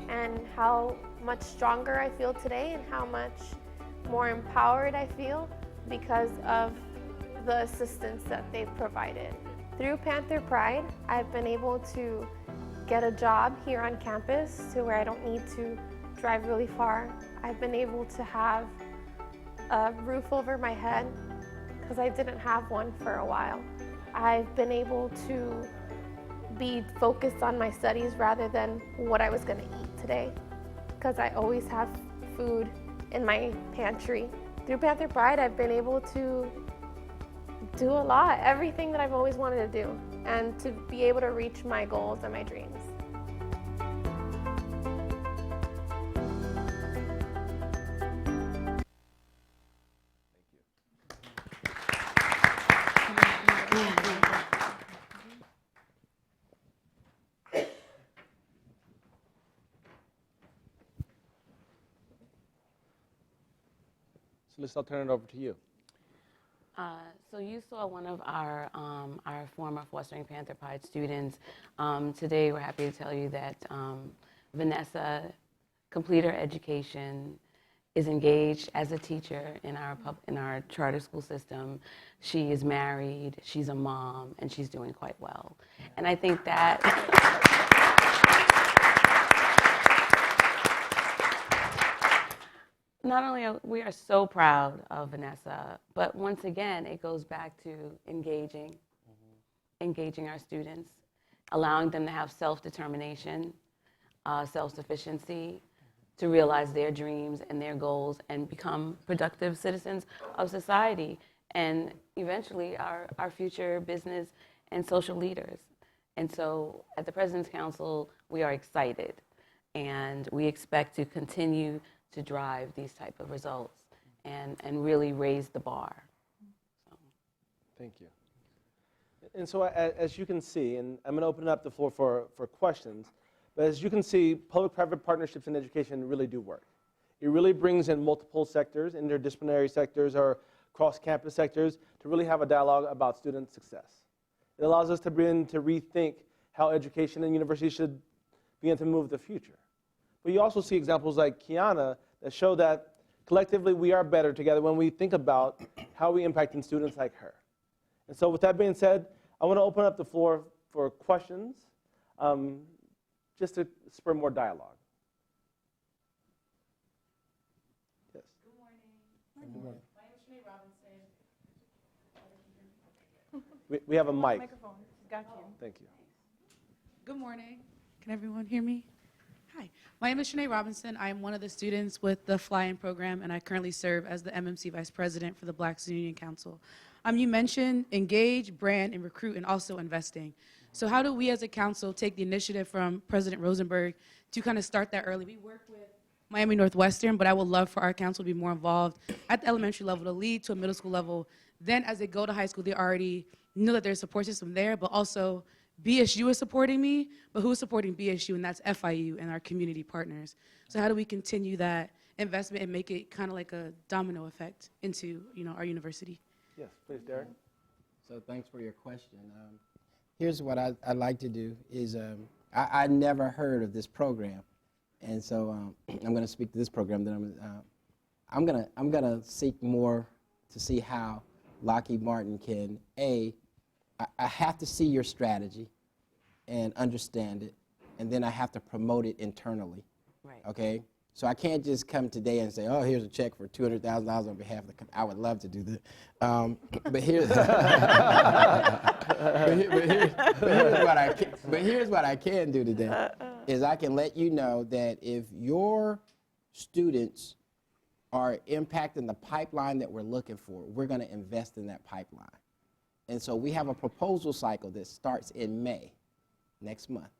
and how much stronger I feel today and how much more empowered I feel because of the assistance that they've provided. Through Panther Pride, I've been able to get a job here on campus to where I don't need to drive really far. I've been able to have a roof over my head because I didn't have one for a while. I've been able to be focused on my studies rather than what I was gonna eat today because I always have food in my pantry. Through Panther Pride, I've been able to do a lot, everything that I've always wanted to do, and to be able to reach my goals and my dreams. So Lisa, I'll turn it over to you. So you saw one of our former Fostering Panther Pride students. Today we're happy to tell you that Vanessa completed her education, is engaged as a teacher in our charter school system. She is married, she's a mom, and she's doing quite well. And I think that not only are we so proud of Vanessa, but once again, it goes back to engaging our students, allowing them to have self-determination, self-sufficiency, to realize their dreams and their goals and become productive citizens of society and eventually our future business and social leaders. And so at the President's Council, we are excited and we expect to continue to drive these type of results and really raise the bar. So. Thank you. And so as you can see, and I'm going to open up the floor for questions, but as you can see, public-private partnerships in education really do work. It really brings in multiple sectors, interdisciplinary sectors or cross-campus sectors to really have a dialogue about student success. It allows us to begin to rethink how education and universities should begin to move the future. But you also see examples like Kiana that show that collectively we are better together when we think about how we impact in students like her. And so with that being said, I want to open up the floor for questions, just to spur more dialogue. Yes. Good morning. Good morning. My name is Shanae Robinson. We have a mic. Microphone. Got you. Thank you. Good morning. Can everyone hear me? Hi. My name is Shanae Robinson. I am one of the students with the Fly-In program, and I currently serve as the MMC Vice President for the Black Student Union Council. You mentioned engage, brand, and recruit, and also investing. So how do we as a council take the initiative from President Rosenberg to kind of start that early? We work with Miami Northwestern, but I would love for our council to be more involved at the elementary level to lead to a middle school level. Then as they go to high school, they already know that there's a support system there, but also BSU is supporting me, but who's supporting BSU? And that's FIU and our community partners. So how do we continue that investment and make it kind of like a domino effect into, our university? Yes, please, Derek. So thanks for your question. Here's what I'd like to do is I never heard of this program, and so I'm going to speak to this program. Then I'm going to seek more to see how Lockheed Martin can I have to see your strategy and understand it, and then I have to promote it internally. Right. Okay. So I can't just come today and say, oh, here's a check for $200,000 on behalf of the company. I would love to do that. But here's what I can do today is I can let you know that if your students are impacting the pipeline that we're looking for, we're going to invest in that pipeline. And so we have a proposal cycle that starts in May, next month.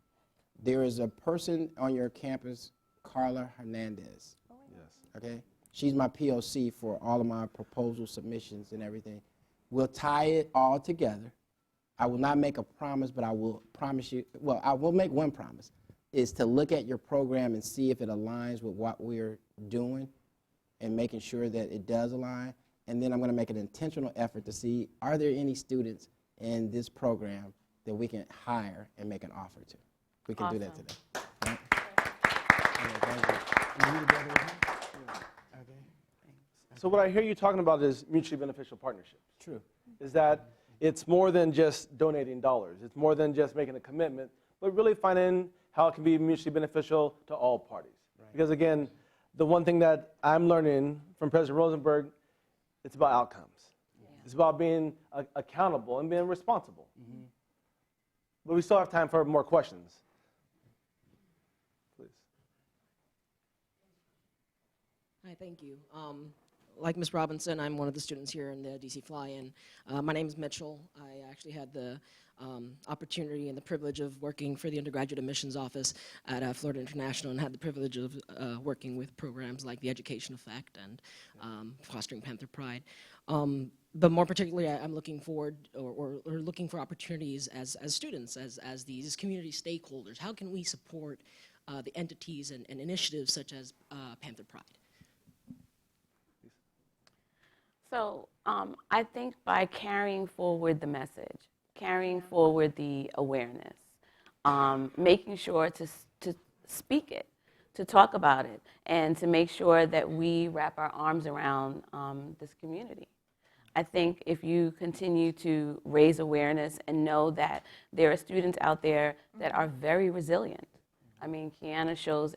There is a person on your campus, Carla Hernandez. Yes. Okay? She's my POC for all of my proposal submissions and everything. We'll tie it all together. I will not make a promise, but I will promise you, well, I will make one promise, is to look at your program and see if it aligns with what we're doing and making sure that it does align. And then I'm going to make an intentional effort to see, are there any students in this program that we can hire and make an offer to? We can do that today. Right? So what I hear you talking about is mutually beneficial partnerships. True. Is that it's more than just donating dollars. It's more than just making a commitment, but really finding how it can be mutually beneficial to all parties. Right. Because again, the one thing that I'm learning from President Rosenberg, it's about outcomes. Yeah. It's about being accountable and being responsible. Mm-hmm. But we still have time for more questions. Please. Hi, thank you. Like Ms. Robinson, I'm one of the students here in the DC Fly-In. My name is Mitchell. I actually had the opportunity and the privilege of working for the undergraduate admissions office at Florida International and had the privilege of working with programs like the Education Effect and fostering Panther Pride. But more particularly, I'm looking forward or looking for opportunities as students, as these community stakeholders. How can we support the entities and initiatives such as Panther Pride? So I think by carrying forward the message, carrying forward the awareness, making sure to speak it, to talk about it, and to make sure that we wrap our arms around this community. I think if you continue to raise awareness and know that there are students out there that are very resilient. I mean, Kiana shows,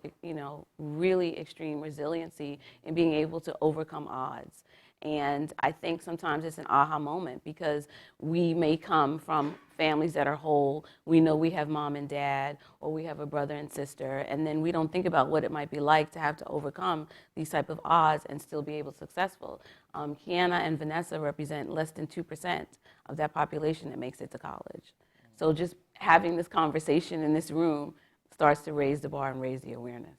really extreme resiliency in being able to overcome odds. And I think sometimes it's an aha moment because we may come from families that are whole. We know we have mom and dad, or we have a brother and sister, and then we don't think about what it might be like to have to overcome these type of odds and still be able to be successful. Kiana and Vanessa represent less than 2% of that population that makes it to college. So just having this conversation in this room starts to raise the bar and raise the awareness.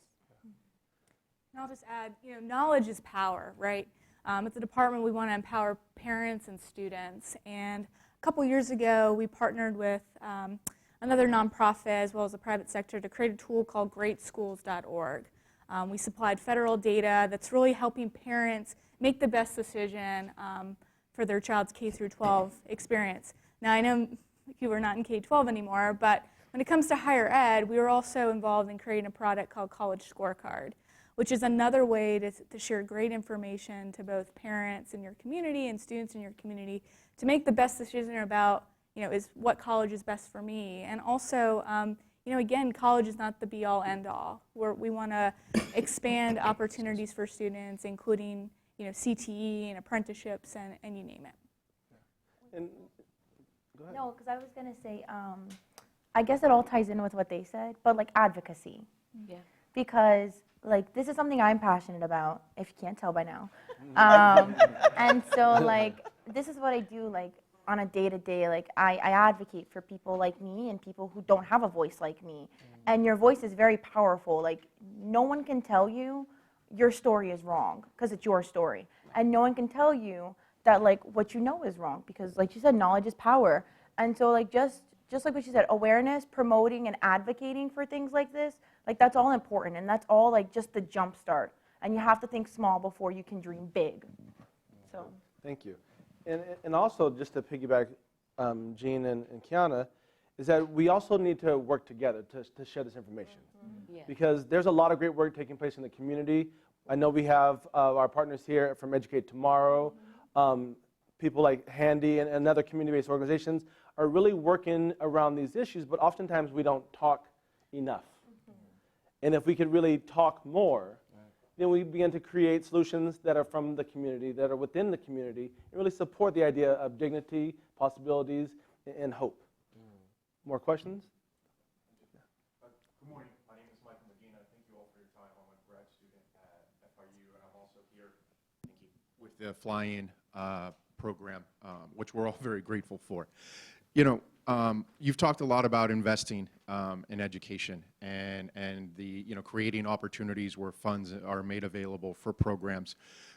And I'll just add, knowledge is power, right? At the department, we want to empower parents and students. And a couple years ago, we partnered with another nonprofit as well as the private sector to create a tool called greatschools.org. We supplied federal data that's really helping parents make the best decision for their child's K-12 experience. Now, I know you are not in K-12 anymore, but when it comes to higher ed, we were also involved in creating a product called College Scorecard, which is another way to share great information to both parents in your community and students in your community to make the best decision about, is what college is best for me. And also, again, college is not the be-all, end-all. We want to expand opportunities for students, including, CTE and apprenticeships and you name it. And go ahead. No, because I was going to say, I guess it all ties in with what they said, but like advocacy. Yeah. Because this is something I'm passionate about, if you can't tell by now. And so this is what I do, like, on a day-to-day. Like, I advocate for people like me and people who don't have a voice like me. And your voice is very powerful. Like, no one can tell you your story is wrong because it's your story. And no one can tell you that, like, what you know is wrong because, like you said, knowledge is power. And so, like, just like what you said, awareness, promoting, and advocating for things like this, like, that's all important. And that's all, like, just the jump start. And you have to think small before you can dream big. So. Thank you. And also, just to piggyback Jean and Kiana, is that we also need to work together to share this information. Yeah. Because there's a lot of great work taking place in the community. I know we have our partners here from Educate Tomorrow. People like Handy and other community-based organizations are really working around these issues, but oftentimes we don't talk enough. And if we could really talk more, then we begin to create solutions that are from the community, that are within the community, and really support the idea of dignity, possibilities, and hope. More questions? Good morning. My name is Michael Medina. Thank you all for your time. I'm a grad student at FIU, and I'm also here with the fly-in program, which we're all very grateful for. You know, you've talked a lot about investing in education and the, you know, creating opportunities where funds are made available for programs.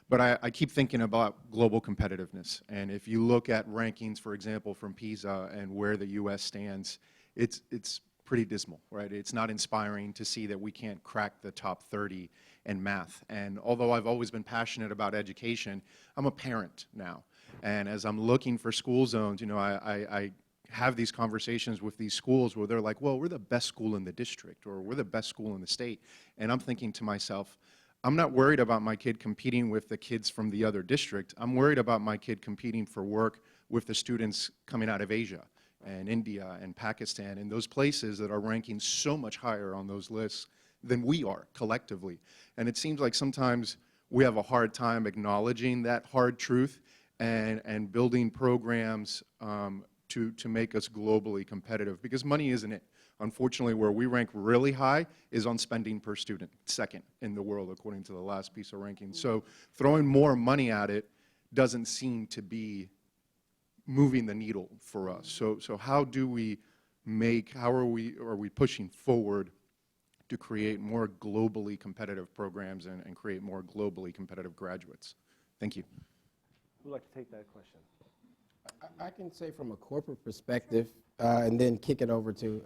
But I keep thinking about global competitiveness. And if you look at rankings, for example, from PISA and where the U.S. stands, it's pretty dismal, right? It's not inspiring to see that we can't crack the top 30 in math. And although I've always been passionate about education, I'm a parent now. And as I'm looking for school zones, you know, I have these conversations with these schools where they're like, well, we're the best school in the district, or we're the best school in the state. And I'm thinking to myself, I'm not worried about my kid competing with the kids from the other district. I'm worried about my kid competing for work with the students coming out of Asia and India and Pakistan and those places that are ranking so much higher on those lists than we are collectively. And it seems like sometimes we have a hard time acknowledging that hard truth and building programs to make us globally competitive, because money isn't it. Unfortunately, where we rank really high is on spending per student, second in the world according to the last PISA ranking. So throwing more money at it doesn't seem to be moving the needle for us. So how do we make, are we pushing forward to create more globally competitive programs and create more globally competitive graduates? Thank you. Who would like to take that question? I can say from a corporate perspective, and then kick it over to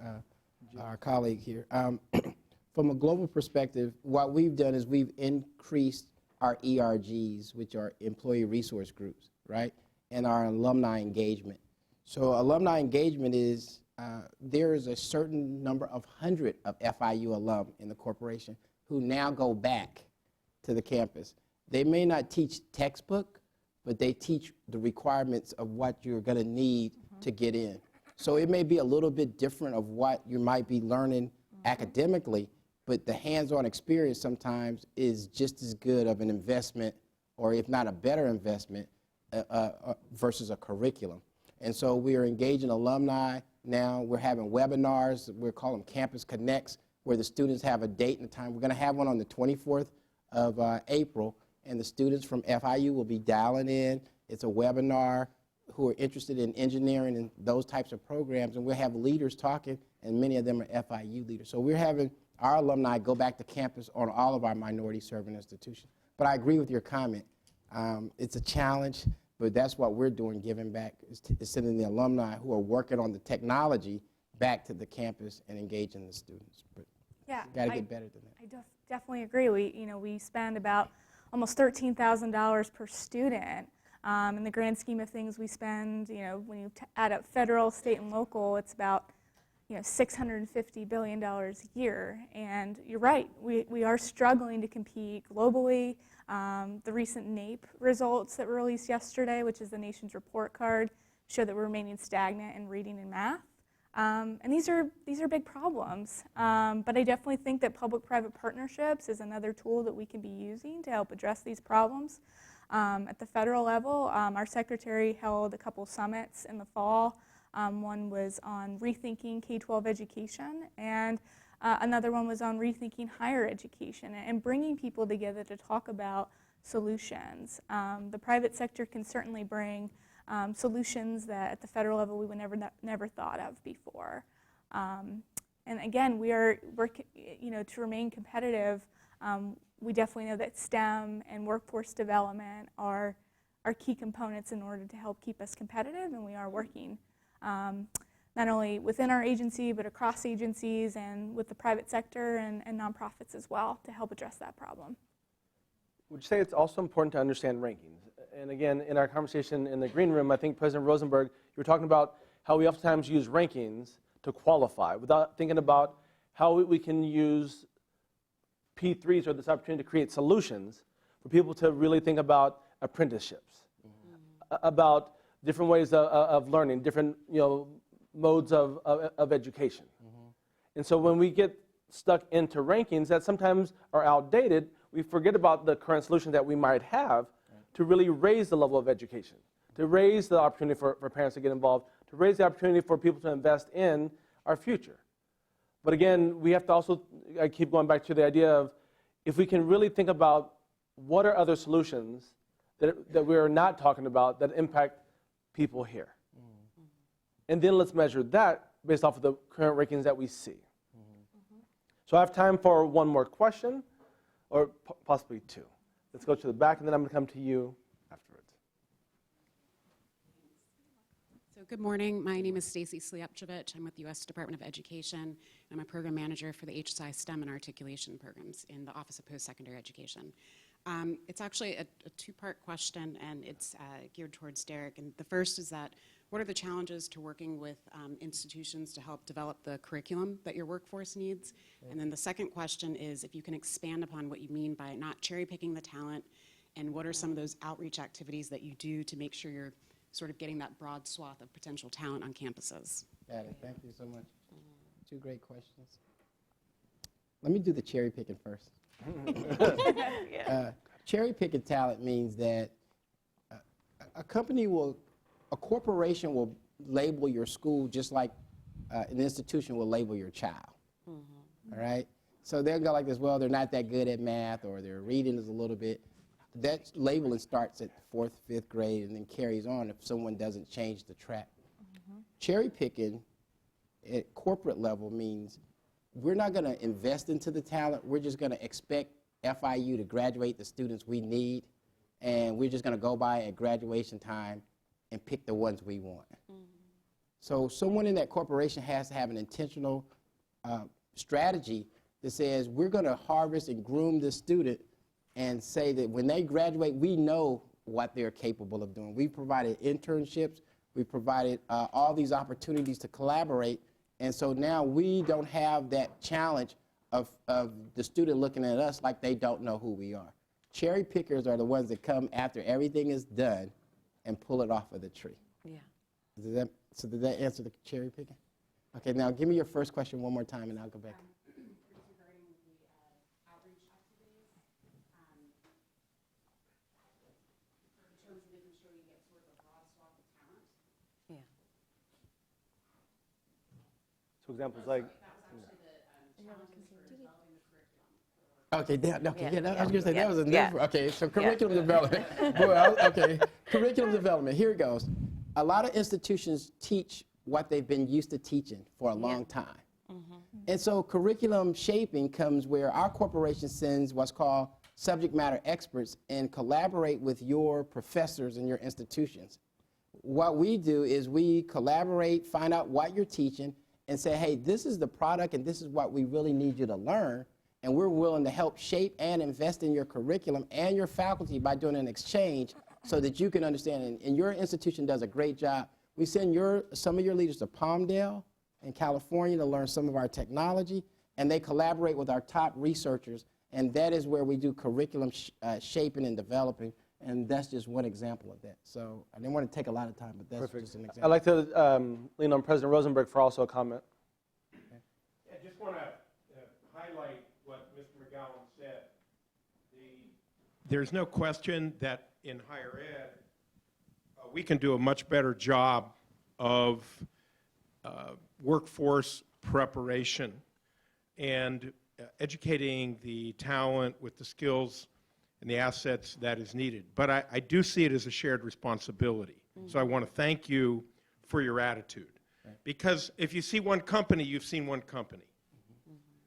our colleague here. From a global perspective, what we've done is we've increased our ERGs, which are employee resource groups, right, and our alumni engagement. So alumni engagement is, there is a certain number of 100 of FIU alum in the corporation who now go back to the campus. They may not teach textbook, but they teach the requirements of what you're going to need to get in. So it may be a little bit different of what you might be learning academically, but the hands-on experience sometimes is just as good of an investment, or if not a better investment, versus a curriculum. And so we are engaging alumni now. We're having webinars. We call them Campus Connects, where the students have a date and a time. We're going to have one on the 24th of April, and the students from FIU will be dialing in. It's a webinar who are interested in engineering and those types of programs, and we'll have leaders talking, and many of them are FIU leaders. So we're having our alumni go back to campus on all of our minority-serving institutions. But I agree with your comment. It's a challenge, but that's what we're doing, giving back, is sending the alumni who are working on the technology back to the campus and engaging the students. But yeah, got to get better than that. I definitely agree. We spend about almost $13,000 per student. In the grand scheme of things, we spend, when you add up federal, state, and local, it's about, $650 billion a year. And you're right, we are struggling to compete globally. The recent NAEP results that were released yesterday, which is the nation's report card, show that we're remaining stagnant in reading and math. And these are big problems. But I definitely think that public-private partnerships is another tool that we can be using to help address these problems. At the federal level, our secretary held a couple summits in the fall. One was on rethinking K-12 education, and another one was on rethinking higher education and bringing people together to talk about solutions. The private sector can certainly bring solutions that at the federal level we would never thought of before. And again, we're to remain competitive, we definitely know that STEM and workforce development are key components in order to help keep us competitive, and we are working not only within our agency, but across agencies and with the private sector and nonprofits as well to help address that problem. Would you say it's also important to understand rankings? And again, in our conversation in the green room, I think President Rosenberg, you were talking about how we oftentimes use rankings to qualify without thinking about how we can use P3s or this opportunity to create solutions for people to really think about apprenticeships, about different ways of learning, different modes of education. And so when we get stuck into rankings that sometimes are outdated, we forget about the current solution that we might have to really raise the level of education, to raise the opportunity for parents to get involved, to raise the opportunity for people to invest in our future. But again, we have to also, I keep going back to the idea of if we can really think about what are other solutions that we are not talking about that impact people here. And then let's measure that based off of the current rankings that we see. So I have time for one more question, or possibly two. Let's go to the back, and then I'm going to come to you afterwards. So good morning. My name is Stacy Sliepcevich. I'm with the U.S. Department of Education. I'm a program manager for the HSI STEM and Articulation programs in the Office of Post-Secondary Education. It's actually a two-part question, and it's geared towards Derek. And the first is that what are the challenges to working with institutions to help develop the curriculum that your workforce needs? And then the second question is if you can expand upon what you mean by not cherry-picking the talent, and what are some of those outreach activities that you do to make sure you're sort of getting that broad swath of potential talent on campuses? Got it. Thank you so much. Two great questions. Let me do the cherry picking first. Cherry picking talent means that a corporation will label your school just like an institution will label your child. All right? So they'll go like this, well, they're not that good at math, or their reading is a little bit. That labeling starts at 4th, 5th grade and then carries on if someone doesn't change the track. Cherry picking at corporate level means we're not going to invest into the talent. We're just going to expect FIU to graduate the students we need, and we're just going to go by at graduation time and pick the ones we want. So someone in that corporation has to have an intentional strategy that says we're going to harvest and groom this student and say that when they graduate, we know what they're capable of doing. We provided internships. We provided all these opportunities to collaborate. And so now we don't have that challenge of the student looking at us like they don't know who we are. Cherry pickers are the ones that come after everything is done and pull it off of the tree. Yeah. So did that answer the cherry picking? Okay, now give me your first question one more time and I'll go back. So examples like. Okay, I was going to say that was a new. Okay, so curriculum development. Okay, curriculum development. Here it goes. A lot of institutions teach what they've been used to teaching for a long time. And so curriculum shaping comes where our corporation sends what's called subject matter experts and collaborate with your professors and your institutions. What we do is we collaborate, find out what you're teaching, and say, hey, this is the product and this is what we really need you to learn, and we're willing to help shape and invest in your curriculum and your faculty by doing an exchange so that you can understand, and your institution does a great job. We send some of your leaders to Palmdale in California to learn some of our technology, and they collaborate with our top researchers, and that is where we do curriculum shaping and developing, and that's just one example of that. So I didn't want to take a lot of time, but that's just an example. I'd like to lean on President Rosenberg for also a comment. I just want to highlight what Mr. McGowan said. There's no question that in higher ed, we can do a much better job of workforce preparation and educating the talent with the skills and the assets that is needed. But I do see it as a shared responsibility. So I want to thank you for your attitude. Because if you see one company, you've seen one company.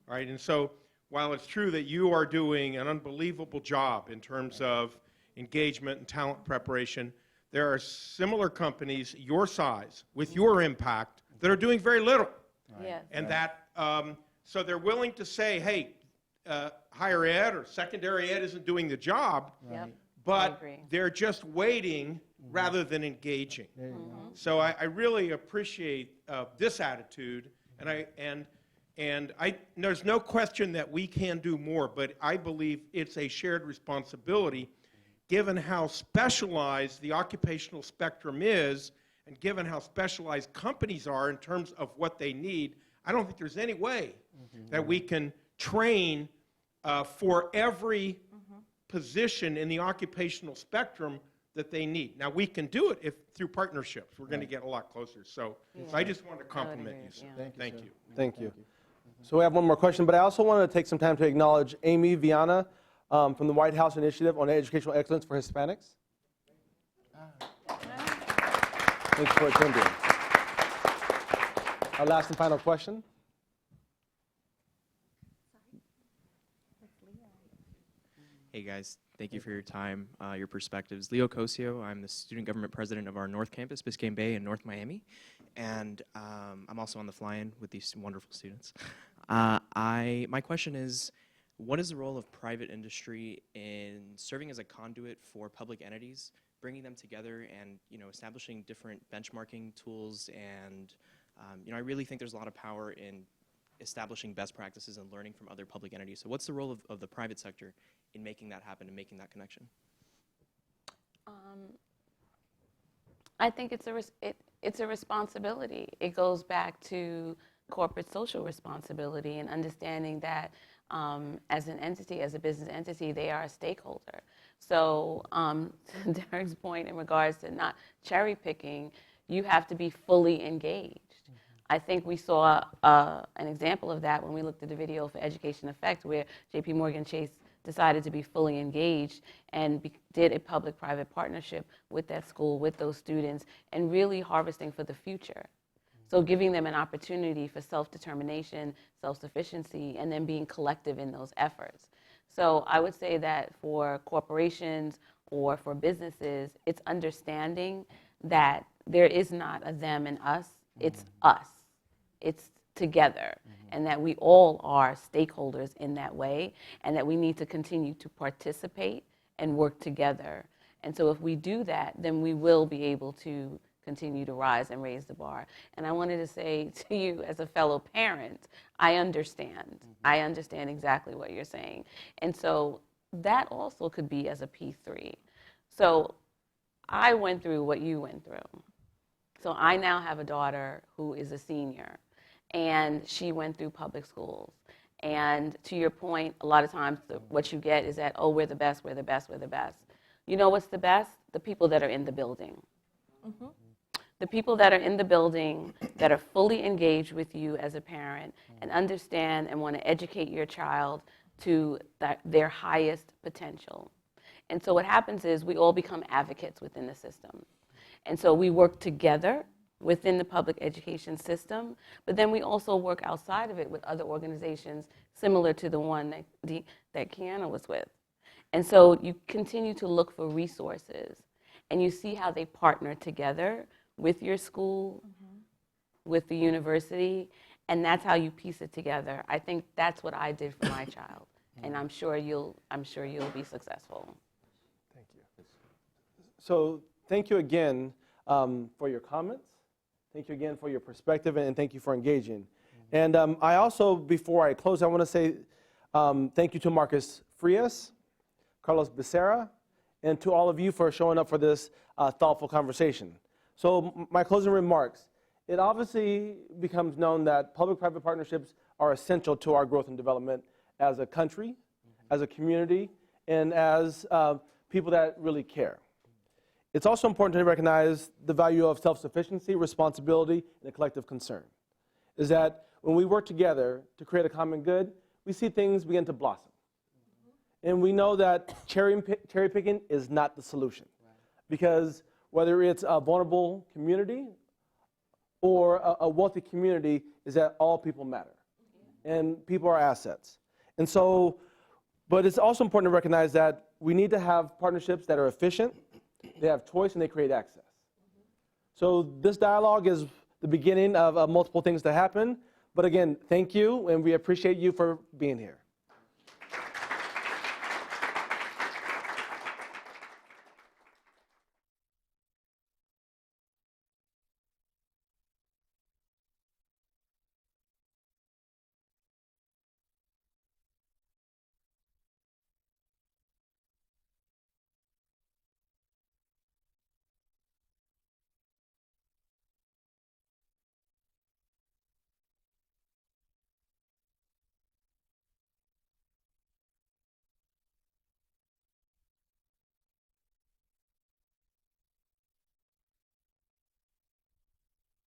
Right? And so while it's true that you are doing an unbelievable job in terms of engagement and talent preparation, there are similar companies your size with your impact that are doing very little. Yes. And that, so they're willing to say, hey, higher ed or secondary ed isn't doing the job, Yep. I but agree. they're just waiting rather than engaging. So I really appreciate this attitude, and there's no question that we can do more, but I believe it's a shared responsibility given how specialized the occupational spectrum is and given how specialized companies are in terms of what they need. I don't think there's any way that we can train for every position in the occupational spectrum that they need. Now, we can do it through partnerships. We're going to get a lot closer. So I just want to compliment you, sir. Thank you. Thank you. So we have one more question, but I also wanted to take some time to acknowledge Amy Viana from the White House Initiative on Educational Excellence for Hispanics. Thanks for attending. Our last and final question. Hey guys, thank you for your time, your perspectives. Leo Cosio, I'm the student government president of our North Campus, Biscayne Bay in North Miami, and I'm also on the fly-in with these wonderful students. My question is, what is the role of private industry in serving as a conduit for public entities, bringing them together and establishing different benchmarking tools? And I really think there's a lot of power in establishing best practices and learning from other public entities. So what's the role of the private sector in making that happen and making that connection? I think it's a responsibility. It goes back to corporate social responsibility and understanding that as an entity, as a business entity, they are a stakeholder. So to Derek's point in regards to not cherry picking, you have to be fully engaged. I think we saw an example of that when we looked at the video for Education Effect, where JP Morgan Chase decided to be fully engaged and did a public-private partnership with that school, with those students, and really harvesting for the future. So giving them an opportunity for self-determination, self-sufficiency, and then being collective in those efforts. So I would say that for corporations or for businesses, it's understanding that there is not a them and us, it's us. It's together, and that we all are stakeholders in that way, and that we need to continue to participate and work together. And so if we do that, then we will be able to continue to rise and raise the bar. And I wanted to say to you as a fellow parent, I understand. I understand exactly what you're saying. And so that also could be as a P3. So I went through what you went through. So I now have a daughter who is a senior, and she went through public schools. And to your point, a lot of times what you get is that, oh, we're the best, we're the best, we're the best. You know what's the best? The people that are in the building. The people that are in the building that are fully engaged with you as a parent and understand and want to educate your child to their highest potential. And so what happens is we all become advocates within the system. And so we work together within the public education system, but then we also work outside of it with other organizations similar to the one that Kiana was with. And so you continue to look for resources, and you see how they partner together with your school, with the university, and that's how you piece it together. I think that's what I did for my child, and I'm sure you'll be successful. Thank you. So thank you again for your comments. Thank you again for your perspective, and thank you for engaging. And I also, before I close, I want to say thank you to Marcus Frias, Carlos Becerra, and to all of you for showing up for this thoughtful conversation. So my closing remarks, it obviously becomes known that public-private partnerships are essential to our growth and development as a country, as a community, and as people that really care. It's also important to recognize the value of self-sufficiency, responsibility, and a collective concern. Is that when we work together to create a common good, we see things begin to blossom. And we know that cherry picking is not the solution. Because whether it's a vulnerable community or a wealthy community, is that all people matter. And people are assets. And so, but it's also important to recognize that we need to have partnerships that are efficient, they have choice, and they create access. So this dialogue is the beginning of multiple things to happen. But again, thank you, and we appreciate you for being here.